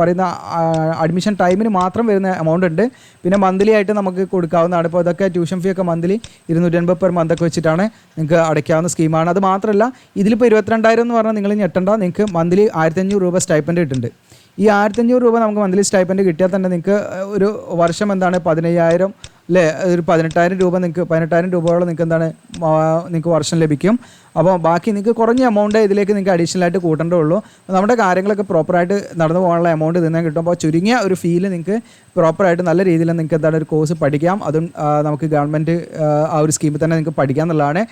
A: പറയുന്ന അഡ്മിഷൻ ടൈമിന് മാത്രം വരുന്ന എമൗണ്ട് ഉണ്ട്. പിന്നെ മന്ത്ലി ആയിട്ട് നമുക്ക് കൊടുക്കാവുന്നതാണ്. ഇപ്പോൾ ഇതൊക്കെ ട്യൂഷൻ ഫീ ഒക്കെ മന്ത്ലി 250 പെർ മന്തൊക്കെ വെച്ചിട്ടാണ് നിങ്ങൾക്ക് അടയ്ക്കാവുന്ന സ്കീമാണ്. അത് മാത്രമല്ല ഇതിലിപ്പോൾ 22,000 എന്ന് പറഞ്ഞാൽ നിങ്ങൾ ഞെട്ടണ്ട, നിങ്ങൾക്ക് മന്ത്ലി 1500 രൂപ സ്റ്റൈപ്പൻഡ് കിട്ടുന്നുണ്ട്. ഈ 1500 രൂപ നമുക്ക് മന്ത്ലി സ്റ്റൈപ്പൻഡ് കിട്ടിയാൽ തന്നെ നിങ്ങൾക്ക് ഒരു വർഷം എന്താണ് 15,000 അല്ലേ, ഒരു 18,000 രൂപ നിങ്ങൾക്ക് 18,000 രൂപയോളം നിങ്ങൾക്ക് എന്താണ് നിങ്ങൾക്ക് വർഷം ലഭിക്കും. അപ്പോൾ ബാക്കി നിങ്ങൾക്ക് കുറഞ്ഞ എമൗണ്ട് ഇതിലേക്ക് നിങ്ങൾക്ക് അഡീഷണലായിട്ട് കൂട്ടേണ്ടേ ഉള്ളൂ. നമ്മുടെ കാര്യങ്ങളൊക്കെ പ്രോപ്പറായിട്ട് നടന്നു പോകാനുള്ള എമൗണ്ട് ഇതിൽ നിന്ന് കിട്ടും. അപ്പോൾ ചുരുങ്ങിയ ഒരു ഫീല് നിങ്ങൾക്ക് പ്രോപ്പറായിട്ട് നല്ല രീതിയിൽ നിങ്ങൾക്ക് എന്താണ് ഒരു കോഴ്സ് പഠിക്കാം. അതും നമുക്ക് ഗവൺമെൻറ് ആ ഒരു സ്കീമിൽ തന്നെ നിങ്ങൾക്ക് പഠിക്കാം എന്നുള്ളതാണ്.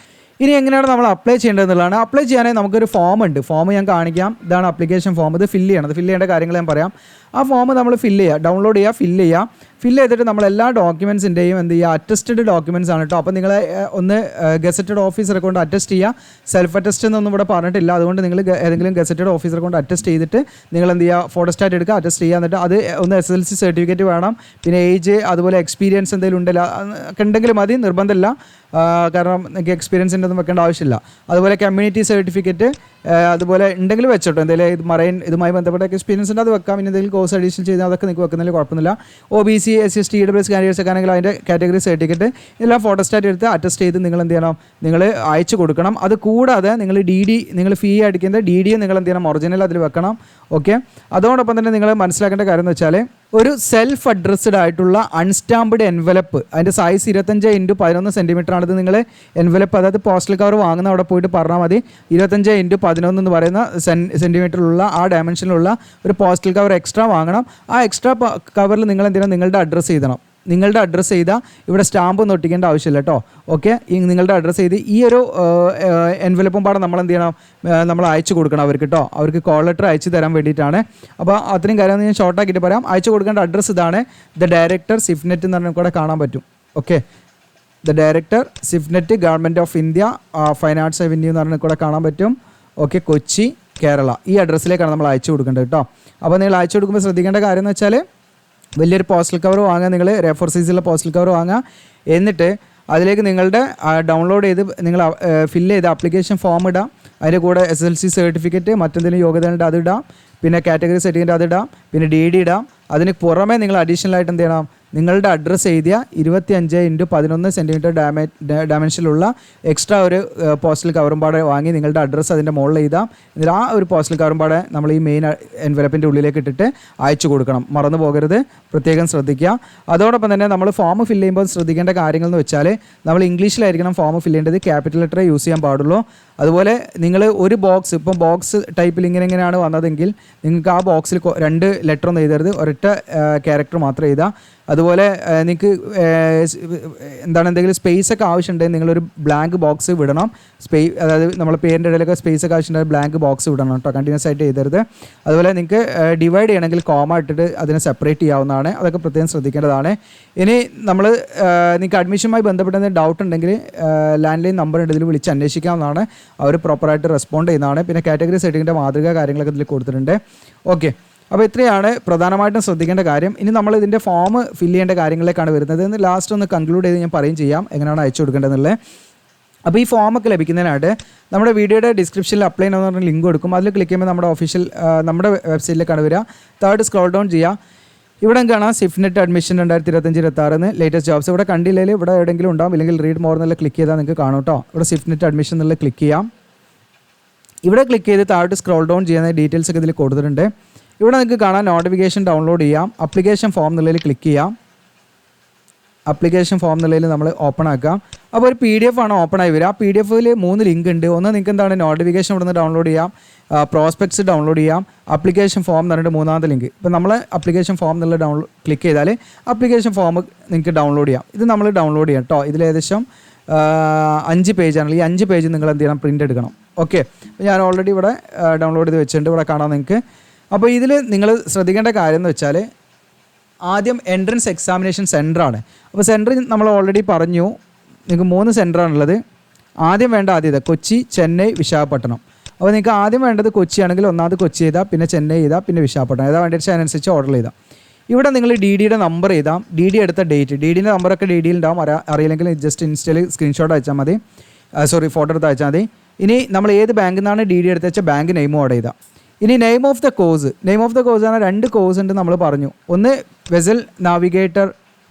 A: ഇനി എങ്ങനെയാണ് നമ്മൾ അപ്ലൈ ചെയ്യേണ്ടതെന്നുള്ളതാണ്. അപ്ലൈ ചെയ്യാനായി നമുക്കൊരു ഫോം ഉണ്ട്. ഫോം ഞാൻ കാണിക്കാം. ഇതാണ് ആപ്ലിക്കേഷൻ ഫോം. ഇത് ഫില്ല് ചെയ്യണം. ഫില്ല് ചെയ്യേണ്ട കാര്യങ്ങൾ ഞാൻ പറയാം. ആ ഫോം നമ്മൾ ഫില്ല് ചെയ്യുക, ഡൗൺലോഡ് ചെയ്യുക, ഫില്ല് ചെയ്യുക. ഫില്ല് ചെയ്തിട്ട് നമ്മൾ എല്ലാ ഡോക്യുമെൻസിൻ്റെയും എന്ത് ചെയ്യുക, അറ്റസ്റ്റഡ് ഡോക്യുമെൻറ്റ്സ് ആണ് കേട്ടോ. അപ്പോൾ നിങ്ങൾ ഒന്ന് ഗസറ്റഡ് ഓഫീസറെ കൊണ്ട് അറ്റസ്റ്റ് ചെയ്യുക. സെൽഫ് അറ്റസ്റ്റ് എന്നൊന്നും ഇവിടെ പറഞ്ഞിട്ടില്ല. അതുകൊണ്ട് നിങ്ങൾ ഏതെങ്കിലും ഗസറ്റഡ് ഓഫീസറെ കൊണ്ട് അറ്റസ്റ്റ് ചെയ്തിട്ട് നിങ്ങൾ എന്ത് ചെയ്യുക, ഫോട്ടോസ്റ്റാറ്റ് എടുക്കുക, അറ്റസ്റ്റ് ചെയ്യുക. എന്നിട്ട് അത് ഒന്ന് SSLC സർട്ടിഫിക്കറ്റ് വേണം. പിന്നെ ഏജ് അതുപോലെ എക്സ്പീരിയൻസ് എന്തെങ്കിലും ഉണ്ടല്ലോ ഒക്കെ ഉണ്ടെങ്കിൽ മതി, നിർബന്ധമില്ല. കാരണം നിങ്ങൾക്ക് എക്സ്പീരിയൻസിൻ്റെ ഒന്നും വെക്കേണ്ട ആവശ്യമില്ല. അതുപോലെ കമ്മ്യൂണിറ്റി സർട്ടിഫിക്കറ്റ് അതുപോലെ ഉണ്ടെങ്കിൽ വെച്ചോട്ടോ. എന്തെങ്കിലും ഇതുമായി ബന്ധപ്പെട്ട എക്സ്പീരിയൻസ് ഉണ്ട് അത് വെക്കാം. പിന്നെ എന്തെങ്കിലും കോഴ്സ് അഡീഷൻ ചെയ്താൽ അതൊക്കെ നിങ്ങൾക്ക് വെക്കുന്നില്ല, കുഴപ്പമൊന്നുമില്ല. OBC SC ST EWS candidates ഒക്കെ ആണെങ്കിൽ അതിൻ്റെ കാറ്റഗറി സർട്ടിഫിക്കറ്റ് എല്ലാം ഫോട്ടോസ്റ്റാറ്റ് എടുത്ത് അറ്റസ്റ്റ് ചെയ്ത് നിങ്ങൾ എന്ത് ചെയ്യണം, നിങ്ങൾ അയച്ചു കൊടുക്കണം. അത് കൂടാതെ നിങ്ങൾ നിങ്ങൾ ഫീ അടിക്കുന്ന DD നിങ്ങൾ എന്ത് ചെയ്യണം, ഒറിജിനൽ അതിൽ വെക്കണം. ഓക്കെ, അതോടൊപ്പം തന്നെ നിങ്ങൾ മനസ്സിലാക്കേണ്ട കാര്യം എന്ന് വെച്ചാൽ ഒരു സെൽഫ് അഡ്രസ്ഡ് ആയിട്ടുള്ള അൺസ്റ്റാമ്പ്ഡ് എൻവലപ്പ്, അതിൻ്റെ സൈസ് 25x11 cm ആണിത്. നിങ്ങൾ എൻവലപ്പ്, അതായത് പോസ്റ്റൽ കവർ വാങ്ങുന്ന അവിടെ പോയിട്ട് പറഞ്ഞാൽ മതി. 25x11 എന്ന് പറയുന്ന സെൻറ്റിമീറ്ററിലുള്ള ആ ഡയമെൻഷനിലുള്ള ഒരു പോസ്റ്റൽ കവർ എക്സ്ട്രാ വാങ്ങണം. ആ എക്സ്ട്രാ കവറിൽ നിങ്ങൾ എന്ത് ചെയ്യണം, നിങ്ങളുടെ അഡ്രസ്സ് എഴുതണം. നിങ്ങളുടെ അഡ്രസ്സ് ചെയ്താൽ ഇവിടെ സ്റ്റാമ്പ് ഒന്നും ഒട്ടിക്കേണ്ട ആവശ്യമില്ല കേട്ടോ. ഓക്കെ, നിങ്ങളുടെ അഡ്രസ്സ് ചെയ്ത് ഈ ഒരു എൻവലപ്പും പാടെ നമ്മൾ എന്ത് ചെയ്യണം, നമ്മൾ അയച്ചു കൊടുക്കണം അവർക്ക് കേട്ടോ. അവർക്ക് കോൾ ലെറ്റർ അയച്ചു തരാൻ വേണ്ടിയിട്ടാണ്. അപ്പോൾ അത്രയും കാര്യം ഞാൻ ഷോർട്ടാക്കിയിട്ട് പറയാം. അയച്ചു കൊടുക്കേണ്ട അഡ്രസ്സ് ഇതാണ്. ദ ഡയറക്ടർ സിഫ്നെറ്റ് എന്ന് പറഞ്ഞാൽ കൂടെ കാണാൻ പറ്റും. Okay, the director CIFNET government of India fine arts avenue എന്ന് പറഞ്ഞാൽ കൂടെ കാണാൻ പറ്റും. ഓക്കെ, കൊച്ചി, കേരള. ഈ അഡ്രസ്സിലേക്കാണ് നമ്മൾ അയച്ചു കൊടുക്കേണ്ടത് കേട്ടോ. അപ്പോൾ നിങ്ങൾ അയച്ചു കൊടുക്കുമ്പോൾ ശ്രദ്ധിക്കേണ്ട കാര്യം എന്ന് വെച്ചാൽ വലിയൊരു പോസ്റ്റൽ കവർ വാങ്ങുക, നിങ്ങൾ A4 സൈസിലുള്ള പോസ്റ്റൽ കവർ വാങ്ങുക. എന്നിട്ട് അതിലേക്ക് നിങ്ങളുടെ ഡൗൺലോഡ് ചെയ്ത് നിങ്ങൾ ഫില്ല് ചെയ്ത് ആപ്ലിക്കേഷൻ ഫോം ഇടാം. അതിൻ്റെ കൂടെ SSLC സർട്ടിഫിക്കറ്റ്, മറ്റെന്തെങ്കിലും യോഗ്യതകളുണ്ട് അത് ഇടാം. പിന്നെ കാറ്റഗറി സർട്ടിഫിക്കറ്റ് അത് ഇടാം. പിന്നെ DD ഇടാം. അതിന് പുറമെ നിങ്ങൾ അഡീഷണൽ ആയിട്ട് എന്ത് ചെയ്യണം, നിങ്ങളുടെ അഡ്രസ്സ് എഴുതിയ 25x11 cm ഡയമെൻഷനിലുള്ള എക്സ്ട്രാ ഒരു പോസ്റ്റൽ കവറും പാടെ വാങ്ങി നിങ്ങളുടെ അഡ്രസ്സ് അതിൻ്റെ മുകളിൽ എഴുതാം. എന്നിട്ട് ആ ഒരു പോസ്റ്റൽ കവറും പാടെ നമ്മൾ ഈ മെയിൻ എൻവലപ്പിൻ്റെ ഉള്ളിലേക്ക് ഇട്ടിട്ട് അയച്ചു കൊടുക്കണം. മറന്നു പോകരുത്, പ്രത്യേകം ശ്രദ്ധിക്കുക. അതോടൊപ്പം തന്നെ നമ്മൾ ഫോം ഫില്ല് ചെയ്യുമ്പോൾ ശ്രദ്ധിക്കേണ്ട കാര്യങ്ങൾ എന്ന് വെച്ചാൽ നമ്മൾ ഇംഗ്ലീഷിലായിരിക്കണം ഫോം ഫില്ല് ചെയ്യേണ്ടത്. ക്യാപിറ്റൽ ലെറ്ററേ യൂസ് ചെയ്യാൻ പാടുള്ളൂ. അതുപോലെ നിങ്ങൾ ഒരു ബോക്സ്, ഇപ്പം ബോക്സ് ടൈപ്പിൽ ഇങ്ങനെയാണ് വന്നതെങ്കിൽ നിങ്ങൾക്ക് ആ ബോക്സിൽ 2 ലെറ്റർ ഒന്നും എഴുതരുത്, ഒരൊറ്റ ക്യാരക്ടർ മാത്രം എഴുതുക. അതുപോലെ നിങ്ങൾക്ക് എന്തെങ്കിലും സ്പേസ് ഒക്കെ ആവശ്യമുണ്ടെങ്കിൽ നിങ്ങളൊരു ബ്ലാങ്ക് ബോക്സ് വിടണം. അതായത് നമ്മളെ പേരിൻ്റെ ഇടയിലൊക്കെ സ്പേസ് ഒക്കെ ആവശ്യമുണ്ടെങ്കിൽ ബ്ലാങ്ക് ബോക്സ് വിടണം കേട്ടോ. കണ്ടിന്യൂസ് ആയിട്ട് എഴുതരുത്. അതുപോലെ നിങ്ങൾക്ക് ഡിവൈഡ് ചെയ്യണമെങ്കിൽ കോമ ഇട്ടിട്ട് അതിനെ സെപ്പറേറ്റ് ചെയ്യാവുന്നതാണ്. അതൊക്കെ പ്രത്യേകം ശ്രദ്ധിക്കേണ്ടതാണ്. ഇനി നമ്മൾ നിങ്ങൾക്ക് അഡ്മിഷനുമായി ബന്ധപ്പെട്ട ഡൗട്ട് ഉണ്ടെങ്കിൽ ലാൻഡ് ലൈൻ നമ്പർ ഉണ്ട്, ഇതിൽ വിളിച്ച് അന്വേഷിക്കാവുന്നതാണ്. അവർ പ്രോപ്പറായിട്ട് റെസ്പോണ്ട് ചെയ്യുന്നതാണ്. പിന്നെ കാറ്റഗറി സെറ്റിങ്ങിൻ്റെ മാതൃക കാര്യങ്ങളൊക്കെ ഇതിൽ കൊടുത്തിട്ടുണ്ട്. ഓക്കെ, അപ്പോൾ ഇത്രയാണ് പ്രധാനമായിട്ടും ശ്രദ്ധിക്കേണ്ട കാര്യം. ഇനി നമ്മൾ ഇതിൻ്റെ ഫോം ഫില്ല് ചെയ്യേണ്ട കാര്യങ്ങളിലേക്കാണ് വരുന്നത്. എന്ന് ലാസ്റ്റ് ഒന്ന് കൺക്ലൂഡ് ചെയ്ത് ഞാൻ പറയും ചെയ്യാം എങ്ങനെയാണ് അയച്ചു കൊടുക്കേണ്ടതെന്നുള്ളത്. അപ്പോൾ ഈ ഫോമൊക്കെ ലഭിക്കുന്നതിനായിട്ട് നമ്മുടെ വീഡിയോയുടെ ഡിസ്ക്രിപ്ഷനിൽ അപ്ലൈ എന്ന് പറഞ്ഞ ലിങ്ക് കൊടുക്കും. അതിൽ ക്ലിക്ക് ചെയ്യുമ്പോൾ നമ്മുടെ വെബ്സൈറ്റിലേക്കാണ് വരിക. താഴോട്ട് സ്ക്രോൾ ഡൗൺ ചെയ്യുക. ഇവിടെ കാണാം സിഫ്നെറ്റ് അഡ്മിഷൻ 2025-26 ലേറ്റസ്റ്റ് ജോബ്സ്. ഇവിടെ കണ്ടില്ലെങ്കിൽ ഇവിടെ എവിടെയെങ്കിലും ഉണ്ടാവും, ഇല്ലെങ്കിൽ റീഡ് മോർ എന്നുള്ള ക്ലിക്ക് ചെയ്താൽ നിങ്ങൾക്ക് കാണും കേട്ടോ. ഇവിടെ സിഫ്നെറ്റ് അഡ്മിഷൻ എന്നുള്ള ക്ലിക്ക് ചെയ്യാം. ഇവിടെ ക്ലിക്ക് ചെയ്ത് താഴോട്ട് സ്ക്രോൾ ഡൗൺ ചെയ്യുന്ന ഡീറ്റെയിൽസ് ഒക്കെ ഇതിൽ കൊടുത്തിട്ടുണ്ട്. ഇവിടെ നിങ്ങൾക്ക് കാണാൻ നോട്ടിഫിക്കേഷൻ ഡൗൺലോഡ് ചെയ്യാം. അപ്ലിക്കേഷൻ ഫോം എന്നുള്ളതിൽ ക്ലിക്ക് ചെയ്യാം. അപ്ലിക്കേഷൻ ഫോം എന്നുള്ളതിൽ നമ്മൾ ഓപ്പൺ ആക്കാം. അപ്പോൾ ഒരു PDF ആണ് ഓപ്പൺ ആയി വരിക. ആ PDFയിൽ 3 ലിങ്ക് ഉണ്ട്. ഒന്ന് നിങ്ങൾക്ക് എന്താണ് നോട്ടിഫിക്കേഷൻ ഇവിടെ നിന്ന് ഡൗൺലോഡ് ചെയ്യാം, പ്രോസ്പെക്ട്സ് ഡൗൺലോഡ് ചെയ്യാം, അപ്ലിക്കേഷൻ ഫോം എന്ന് പറഞ്ഞിട്ട് 3ാമത്തെ ലിങ്ക്. ഇപ്പോൾ നമ്മൾ അപ്ലിക്കേഷൻ ഫോം എന്നുള്ള ക്ലിക്ക് ചെയ്താൽ അപ്ലിക്കേഷൻ ഫോം നിങ്ങൾക്ക് ഡൗൺലോഡ് ചെയ്യാം. ഇത് നമ്മൾ ഡൗൺലോഡ് ചെയ്യാം കേട്ടോ. ഇതിൽ ഏകദേശം 5 പേജാണ്. ഈ 5 പേജ് നിങ്ങൾ എന്ത് ചെയ്യണം, പ്രിൻ്റ് എടുക്കണം. ഓക്കെ, ഞാൻ ഓൾറെഡി ഇവിടെ ഡൗൺലോഡ് ചെയ്ത് വെച്ചിട്ടുണ്ട്. ഇവിടെ കാണാം നിങ്ങൾക്ക്. അപ്പോൾ ഇതിൽ നിങ്ങൾ ശ്രദ്ധിക്കേണ്ട കാര്യം എന്ന് വെച്ചാൽ ആദ്യം എൻട്രൻസ് എക്സാമിനേഷൻ സെൻറ്ററാണ്. അപ്പോൾ സെൻറ്റർ നമ്മൾ ഓൾറെഡി പറഞ്ഞു, നിങ്ങൾക്ക് 3 സെൻറ്ററാണുള്ളത്. ആദ്യം ഇത് കൊച്ചി, ചെന്നൈ, വിശാഖപട്ടണം. അപ്പോൾ നിങ്ങൾക്ക് ആദ്യം വേണ്ടത് കൊച്ചി ആണെങ്കിൽ ഒന്നാമത് കൊച്ചി ചെയ്താൽ, പിന്നെ ചെന്നൈ ചെയ്താൽ, പിന്നെ വിശാഖപട്ടണം ഏതാ വേണ്ടി വെച്ചാൽ അതിനനുസരിച്ച് ഓർഡർ ചെയ്താൽ. ഇവിടെ നിങ്ങൾ DDയുടെ നമ്പർ ചെയ്താൽ, DD എടുത്ത ഡേറ്റ്, DDൻ്റെ നമ്പറൊക്കെ DDയിൽ ഉണ്ടാവും. അറിയില്ലെങ്കിൽ ജസ്റ്റ് ഇൻസ്റ്റയിൽ സ്ക്രീൻഷോട്ട് അയച്ചാൽ മതി, ഫോട്ടോ എടുത്ത് അയച്ചാൽ മതി. ഇനി നമ്മൾ ഏത് ബാങ്കിൽ നിന്നാണ് DD എടുത്ത് വെച്ചാൽ ബാങ്ക് നെയിമും ഓർഡർ ചെയ്താൽ. ഇനി നെയിം ഓഫ് ദ കോഴ്സ് ആണ്. 2 കോഴ്സ് ഉണ്ട് നമ്മൾ പറഞ്ഞു. ഒന്ന് വെസൽ നാവിഗേറ്റർ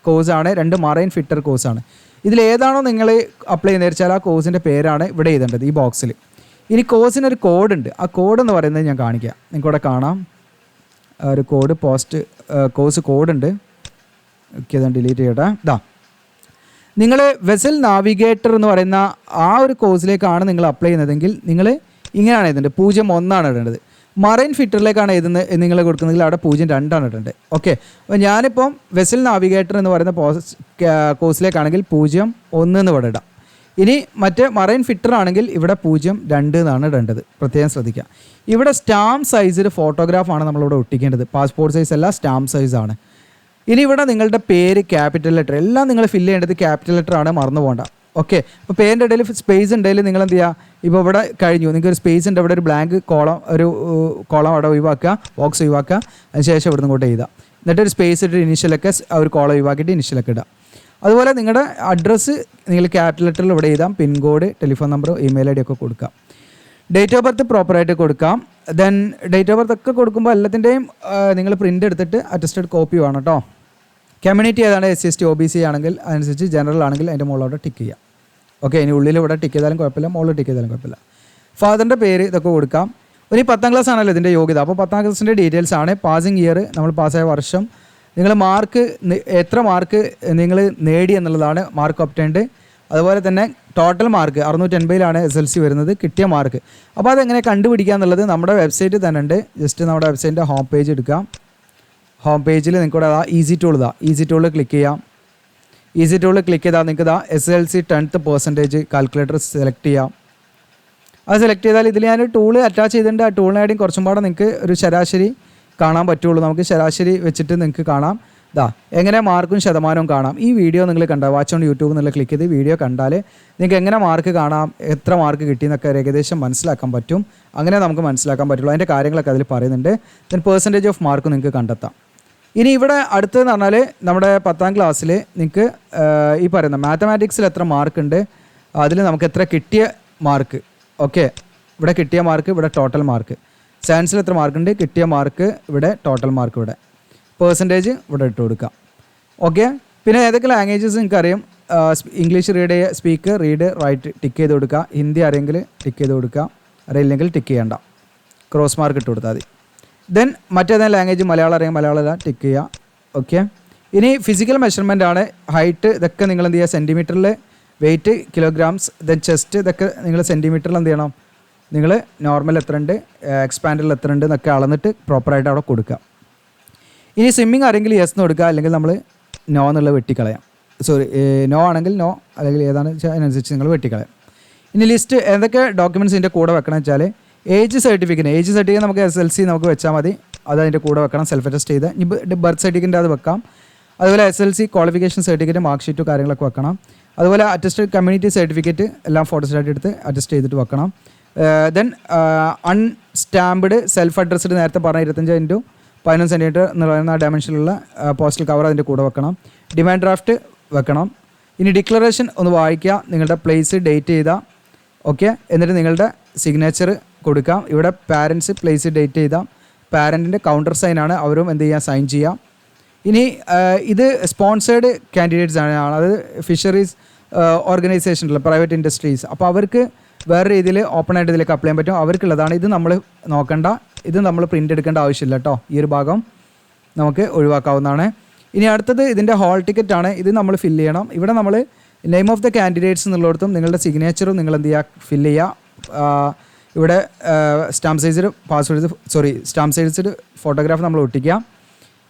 A: കോഴ്സാണ്, 2 മറൈൻ ഫിറ്റർ കോഴ്സാണ്. ഇതിലേതാണോ നിങ്ങൾ അപ്ലൈ ചെയ്യുന്നത് വെച്ചാൽ ആ കോഴ്സിൻ്റെ പേരാണ് ഇവിടെ എഴുതേണ്ടത് ഈ ബോക്സിൽ. ഇനി കോഴ്സിനൊരു കോഡുണ്ട്. ആ കോഡ് എന്ന് പറയുന്നത് ഞാൻ കാണിക്കാം. നിങ്ങൾക്കിവിടെ കാണാം ഒരു കോഡ്, കോഴ്സ് കോഡുണ്ട്. ഓക്കെ, അതാണ് ഡിലീറ്റ് ചെയ്യട്ടെ. നിങ്ങൾ വെസൽ നാവിഗേറ്റർ എന്ന് പറയുന്ന ആ ഒരു കോഴ്സിലേക്കാണ് നിങ്ങൾ അപ്ലൈ ചെയ്യുന്നതെങ്കിൽ നിങ്ങൾ ഇങ്ങനെയാണ് എഴുതേണ്ടത്. 01 ഇടേണ്ടത്. മറൈൻ ഫിറ്ററിലേക്കാണ് എഴുതുന്നത് നിങ്ങൾ കൊടുക്കുന്നതെങ്കിൽ അവിടെ 02 ഇടേണ്ടത്. ഓക്കെ, അപ്പോൾ ഞാനിപ്പം വെസൽ നാവിഗേറ്റർ എന്ന് പറയുന്ന കോഴ്സിലേക്കാണെങ്കിൽ 01 എന്ന് ഇവിടെ ഇടാം. ഇനി മറ്റേ മറൈൻ ഫിറ്റർ ആണെങ്കിൽ ഇവിടെ 02 എന്നാണ് ഇടേണ്ടത്. പ്രത്യേകം ശ്രദ്ധിക്കുക. ഇവിടെ സ്റ്റാമ്പ് സൈസിൽ ഫോട്ടോഗ്രാഫാണ് നമ്മളിവിടെ ഒട്ടിക്കേണ്ടത്. പാസ്പോർട്ട് സൈസ് അല്ല, സ്റ്റാമ്പ് സൈസാണ്. ഇനി ഇവിടെ നിങ്ങളുടെ പേര് ക്യാപിറ്റൽ ലെറ്റർ എല്ലാം നിങ്ങൾ ഫില്ല് ചെയ്യേണ്ടത് ക്യാപിറ്റൽ ലെറ്റർ ആണ്, മറന്നു പോകണ്ട. ഓക്കെ, അപ്പോൾ പേരിൻ്റെ ഇടയിൽ സ്പേസ് ഉണ്ടെങ്കിൽ നിങ്ങൾ എന്ത് ചെയ്യുക, ഇപ്പോൾ ഇവിടെ കഴിഞ്ഞു, നിങ്ങൾക്ക് ഒരു സ്പേസ് ഉണ്ട്, ഇവിടെ ഒരു ബ്ലാങ്ക് കോളം അവിടെ ഒഴിവാക്കുക, ബോക്സ് ഒഴിവാക്കുക. അതിനുശേഷം ഇവിടെ നിന്ന് ഇങ്ങോട്ട് എഴുതുക. എന്നിട്ട് ഒരു സ്പേസ് ഇട്ട് ഇനിഷ്യലൊക്കെ ഒരു കോളം ഒഴിവാക്കിയിട്ട് ഇനിഷ്യലൊക്കെ ഇടുക. അതുപോലെ നിങ്ങളുടെ അഡ്രസ്സ് നിങ്ങൾ ക്യാപിറ്റൽ ലെറ്ററിൽ ഇവിടെ എഴുതാം. Pin code, telephone number, email ID ഒക്കെ കൊടുക്കുക. ഡേറ്റ് ഓഫ് ബർത്ത് പ്രോപ്പറായിട്ട് കൊടുക്കാം. ദെൻ ഡേറ്റ് ഓഫ് ബർത്ത് ഒക്കെ കൊടുക്കുമ്പോൾ എല്ലാത്തിൻ്റെയും നിങ്ങൾ പ്രിൻ്റ് എടുത്തിട്ട് അറ്റസ്റ്റഡ് കോപ്പി വേണം കേട്ടോ. കമ്മ്യൂണിറ്റി ഏതാണ് SC/ST OBC ആണെങ്കിൽ അതനുസരിച്ച് ജനറൽ ആണെങ്കിൽ അതിൻ്റെ മുകളിലോട്ട് ടിക്ക് ചെയ്യാം. ഓക്കെ, ഇനി ഉള്ളിൽ ഇവിടെ ടിക്ക് ചെയ്താലും കുഴപ്പമില്ല, മുകളിൽ ടിക്ക് ചെയ്താലും കുഴപ്പമില്ല. ഫാദറിൻ്റെ പേര് ഇതൊക്കെ കൊടുക്കാം. ഇനി 10ാം ക്ലാസ് ആണല്ലോ ഇതിൻ്റെ യോഗ്യത. അപ്പോൾ 10ാം ക്ലാസ്സിൻ്റെ ഡീറ്റെയിൽസ് ആണ്. പാസിംഗ് ഇയർ, നമ്മൾ പാസ്സായ വർഷം, നിങ്ങൾ മാർക്ക് എത്ര മാർക്ക് നിങ്ങൾ നേടി എന്നുള്ളതാണ് മാർക്ക് ഒബ്റ്റൈൻഡ്. അതുപോലെ തന്നെ ടോട്ടൽ മാർക്ക് 680 SLC വരുന്നത്, കിട്ടിയ മാർക്ക്. അപ്പോൾ അതെങ്ങനെ കണ്ടുപിടിക്കുക എന്നുള്ളത് നമ്മുടെ വെബ്സൈറ്റിൽ തന്നെ ഉണ്ട്. ജസ്റ്റ് നമ്മുടെ വെബ്സൈറ്റിൻ്റെ ഹോം പേജ് എടുക്കാം. ഹോം പേജിൽ നിങ്ങൾക്ക് ഈസി ടൂൾ ഈസി ടൂളിൽ ക്ലിക്ക് ചെയ്യാം. ഈസി ടൂളിൽ ക്ലിക്ക് ചെയ്താൽ നിങ്ങൾക്ക് SLC 10th percentage calculator select ചെയ്യാം. അത് സെലക്ട് ചെയ്താൽ ഇതിൽ ഞാൻ ടൂൾ അറ്റാച്ച് ചെയ്തിട്ടുണ്ട്. ആ ടൂളിനായിട്ടും കുറച്ചും പാടെ നിങ്ങൾക്ക് ഒരു ശരാശരി കാണാൻ പറ്റുള്ളൂ. നമുക്ക് ശരാശരി വെച്ചിട്ട് നിങ്ങൾക്ക് കാണാം. എങ്ങനെ മാർക്കും ശതമാനവും കാണാം. ഈ വീഡിയോ നിങ്ങൾ കണ്ടാൽ വാച്ച് ഓൺ യൂട്യൂബ് എന്നുള്ള ക്ലിക്ക് ചെയ്ത് വീഡിയോ കണ്ടാൽ നിങ്ങൾക്ക് എങ്ങനെ മാർക്ക് കാണാം, എത്ര മാർക്ക് കിട്ടിയെന്നൊക്കെ ഏകദേശം മനസ്സിലാക്കാൻ പറ്റും. അങ്ങനെ നമുക്ക് മനസ്സിലാക്കാൻ പറ്റുള്ളൂ. അതിൻ്റെ കാര്യങ്ങളൊക്കെ അതിൽ പറയുന്നുണ്ട്. ദെൻ പെർസെൻറ്റേജ് ഓഫ് മാർക്ക് നിങ്ങൾക്ക് കണ്ടെത്താം. ഇനി ഇവിടെ അടുത്തതെന്ന് പറഞ്ഞാൽ നമ്മുടെ 10ാം ക്ലാസ്സിൽ നിങ്ങൾക്ക് ഈ പറയുന്ന മാത്തമാറ്റിക്സിൽ എത്ര മാർക്കുണ്ട്, അതിൽ നമുക്ക് എത്ര കിട്ടിയ മാർക്ക്. ഓക്കെ, ഇവിടെ കിട്ടിയ മാർക്ക്, ഇവിടെ ടോട്ടൽ മാർക്ക്. സയൻസിൽ എത്ര മാർക്കുണ്ട്, കിട്ടിയ മാർക്ക്, ഇവിടെ ടോട്ടൽ മാർക്ക്, ഇവിടെ പെർസെൻറ്റേജ് ഇവിടെ ഇട്ട് കൊടുക്കാം. ഓക്കെ, പിന്നെ ഏതൊക്കെ ലാംഗ്വേജസ് നിങ്ങൾക്കറിയാം. English speak, read, write tick ചെയ്ത് കൊടുക്കുക. ഹിന്ദി അറിയെങ്കിൽ ടിക്ക് ചെയ്ത് കൊടുക്കുക, അറിയില്ലെങ്കിൽ ടിക്ക് ചെയ്യേണ്ട, ക്രോസ് മാർക്ക് ഇട്ട് കൊടുത്താൽ മതി. ദെൻ മറ്റേതെങ്കിലും ലാംഗ്വേജ്, മലയാളം അറിയാം, മലയാളം ടിക്ക് ചെയ്യുക. ഓക്കെ, ഇനി ഫിസിക്കൽ മെഷർമെൻ്റ് ആണ്. ഹൈറ്റ് ഇതൊക്കെ നിങ്ങൾ എന്ത് ചെയ്യുക, സെൻറ്റിമീറ്ററിൽ, വെയിറ്റ് കിലോഗ്രാംസ്, ദെൻ ചെസ്റ്റ് ഇതൊക്കെ നിങ്ങൾ സെൻറ്റിമീറ്ററിൽ എന്ത് ചെയ്യണം, നിങ്ങൾ നോർമൽ എത്ര ഉണ്ട്, എക്സ്പാൻഡറിൽ എത്ര ഉണ്ട് എന്നൊക്കെ അളന്നിട്ട് പ്രോപ്പറായിട്ട് അവിടെ കൊടുക്കുക. ഇനി സ്വിമ്മിങ് ആരെങ്കിലും യെസ് എന്ന് കൊടുക്കുക, അല്ലെങ്കിൽ നമ്മൾ നോ എന്നുള്ളത് വെട്ടിക്കളയാം. സോറി, നോ ആണെങ്കിൽ നോ, അല്ലെങ്കിൽ ഏതാണ് അതിനനുസരിച്ച് നിങ്ങൾ വെട്ടിക്കളയാം. ഇനി ലിസ്റ്റ് എന്തൊക്കെ ഡോക്യുമെൻറ്റ്സ് ഇതിൻ്റെ കൂടെ വെക്കണം വെച്ചാൽ, ഏജ് സർട്ടിഫിക്കറ്റ് നമുക്ക് SLC നമുക്ക് വെച്ചാൽ മതി, അത് അതിൻ്റെ കൂടെ വെക്കണം. സെൽഫ് അറ്റസ്റ്റ് ചെയ്ത് ഇനി ബർത്ത് സർട്ടിഫിക്കറ്റ് അത് വെക്കാം. അതുപോലെ SLC qualification certificate, mark sheet കാര്യങ്ങളൊക്കെ വെക്കണം. അതുപോലെ അറ്റസ്റ്റഡ് കമ്മ്യൂണിറ്റി സർട്ടിഫിക്കറ്റ് എല്ലാം ഫോട്ടോസ്റ്റാറ്റ് എടുത്ത് അറ്റസ്റ്റ് ചെയ്തിട്ട് വെക്കണം. ദെൻ അൺസ്റ്റാമ്പ്ഡ് സെൽഫ് അഡ്രസ്ഡ് നേരത്തെ പറഞ്ഞ 25x15 സെൻറ്റിമീറ്റർ എന്ന് പറയുന്ന ഡയമെൻഷനിലുള്ള പോസ്റ്റൽ കവർ അതിൻ്റെ കൂടെ വെക്കണം. ഡിമാൻഡ് ഡ്രാഫ്റ്റ് വെക്കണം. ഇനി ഡിക്ലറേഷൻ ഒന്ന് വായിക്കുക, നിങ്ങളുടെ പ്ലേസ് ഡേറ്റ് ചെയ്താൽ. ഓക്കെ, എന്നിട്ട് നിങ്ങളുടെ സിഗ്നേച്ചർ കൊടുക്കാം. ഇവിടെ പാരൻസ് പ്ലേസ് ഡേറ്റ് ചെയ്താൽ പാരൻറ്റിൻ്റെ കൗണ്ടർ സൈനാണ്, അവരും എന്ത് ചെയ്യുക, സൈൻ ചെയ്യാം. ഇനി ഇത് സ്പോൺസേഡ് കാൻഡിഡേറ്റ്സ് ആണ്, അത് ഫിഷറീസ് ഓർഗനൈസേഷനിലുള്ള പ്രൈവറ്റ് ഇൻഡസ്ട്രീസ്. അപ്പോൾ അവർക്ക് വേറെ രീതിയിൽ ഓപ്പണായിട്ട് ഇതിലേക്ക് അപ്ലൈ ചെയ്യാൻ പറ്റും, അവർക്കുള്ളതാണ്. ഇത് നമ്മൾ നോക്കണ്ട, ഇത് നമ്മൾ പ്രിൻ്റ് എടുക്കേണ്ട ആവശ്യമില്ല കേട്ടോ. ഈ ഒരു ഭാഗം നമുക്ക് ഒഴിവാക്കാവുന്നതാണ്. ഇനി അടുത്തത് ഇതിൻ്റെ ഹോൾ ടിക്കറ്റ് ആണ്. ഇത് നമ്മൾ ഫില്ല് ചെയ്യണം. ഇവിടെ നമ്മൾ നെയിം ഓഫ് ദ കാൻഡിഡേറ്റ്സ് എന്നുള്ളിടത്തും നിങ്ങളുടെ സിഗ്നേച്ചറും നിങ്ങൾ എന്ത് ചെയ്യുക, ഫില്ല് ചെയ്യുക. ഇവിടെ സ്റ്റാമ്പ് സൈസ്ഡ് ഫോട്ടോഗ്രാഫ് നമ്മൾ ഒട്ടിക്കുക.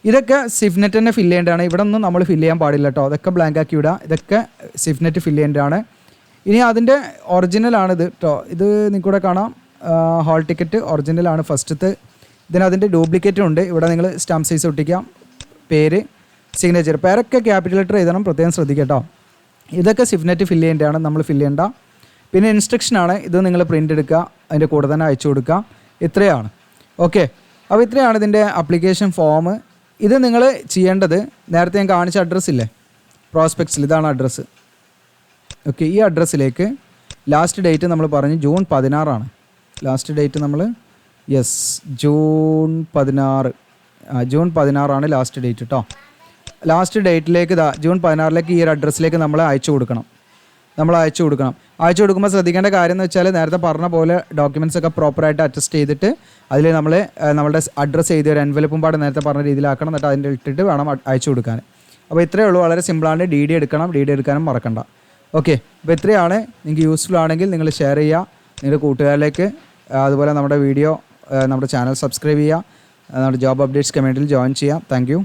A: ഇതൊക്കെ സിഫ്നെറ്റ് തന്നെ ഫില്ല് ചെയ്യേണ്ടതാണ്. ഇവിടെ ഒന്നും നമ്മൾ ഫില്ല് ചെയ്യാൻ പാടില്ല കേട്ടോ. അതൊക്കെ ബ്ലാങ്ക് ആക്കി വിടുക. ഇതൊക്കെ സിഫ്നെറ്റ് ഫില്ല് ചെയ്യേണ്ടതാണ്. ഇനി അതിൻ്റെ ഒറിജിനലാണിത് കേട്ടോ. ഇത് നിങ്ങൾക്കൂടെ കാണാം, ഹോൾ ടിക്കറ്റ് ഒറിജിനലാണ് ഫസ്റ്റത്തെ. ഇതിനതിൻ്റെ ഡ്യൂപ്ലിക്കേറ്റും ഉണ്ട്. ഇവിടെ നിങ്ങൾ സ്റ്റാമ്പ് സൈസ് ഒട്ടിക്കാം, പേര്, സിഗ്നേച്ചർ. പേരൊക്കെ ക്യാപിറ്റൽ ലെറ്റർ എഴുതണം, പ്രത്യേകം ശ്രദ്ധിക്കുക കേട്ടോ. ഇതൊക്കെ സിഫ്നെറ്റ് ഫില്ല് ചെയ്യേണ്ടതാണ്, നമ്മൾ ഫില്ല് ചെയ്യേണ്ട. പിന്നെ ഇൻസ്ട്രക്ഷനാണ്, ഇത് നിങ്ങൾ പ്രിൻ്റ് എടുക്കുക, അതിൻ്റെ കൂടെ തന്നെ അയച്ചു കൊടുക്കുക. ഇത്രയാണ്. ഓക്കെ, അപ്പോൾ ഇത്രയാണ് ഇതിൻ്റെ ആപ്ലിക്കേഷൻ ഫോം. ഇത് നിങ്ങൾ ചെയ്യേണ്ടത് നേരത്തെ ഞാൻ കാണിച്ച അഡ്രസ്സില്ലേ, പ്രോസ്പെക്ട്സിൽ, ഇതാണ് അഡ്രസ്സ്. ഓക്കെ, ഈ അഡ്രസ്സിലേക്ക് ലാസ്റ്റ് ഡേറ്റ് നമ്മൾ പറഞ്ഞു ജൂൺ 16 ലാസ്റ്റ് ഡേറ്റ് നമ്മൾ ജൂൺ 16 ലാസ്റ്റ് ഡേറ്റ് കേട്ടോ. ലാസ്റ്റ് ഡേറ്റിലേക്ക് ജൂൺ 16 ഈ ഒരു അഡ്രസ്സിലേക്ക് നമ്മൾ അയച്ചു കൊടുക്കണം. അയച്ചു കൊടുക്കുമ്പോൾ ശ്രദ്ധിക്കേണ്ട കാര്യം എന്ന് വെച്ചാൽ നേരത്തെ പറഞ്ഞ പോലെ ഡോക്യുമെൻറ്റ്സ് ഒക്കെ പ്രോപ്പറായിട്ട് അറ്റസ്റ്റ് ചെയ്തിട്ട് അതിൽ നമ്മളുടെ അഡ്രസ്സ് ചെയ്ത് ഒരു എൻവലപ്പും പാടെ നേരത്തെ പറഞ്ഞ രീതിയിലാക്കണം. എന്നിട്ട് അതിൻ്റെ ഇട്ടിട്ട് വേണം അയച്ചു കൊടുക്കാൻ. അപ്പോൾ ഇത്രയേ ഉള്ളൂ, വളരെ സിമ്പിളാണ്. DD എടുക്കാനും മറക്കണ്ട. ഓക്കെ, അപ്പോൾ ഇത്രയാണ്. നിങ്ങൾക്ക് യൂസ്ഫുൾ ആണെങ്കിൽ നിങ്ങൾ ഷെയർ ചെയ്യുക നിങ്ങളുടെ കൂട്ടുകാരിലേക്ക്. അതുപോലെ നമ്മുടെ ചാനൽ സബ്സ്ക്രൈബ് ചെയ്യുക, നമ്മുടെ ജോബ് അപ്ഡേറ്റ്സ് കമ്മ്യൂണിറ്റിയിൽ ജോയിൻ ചെയ്യുക. Thank you.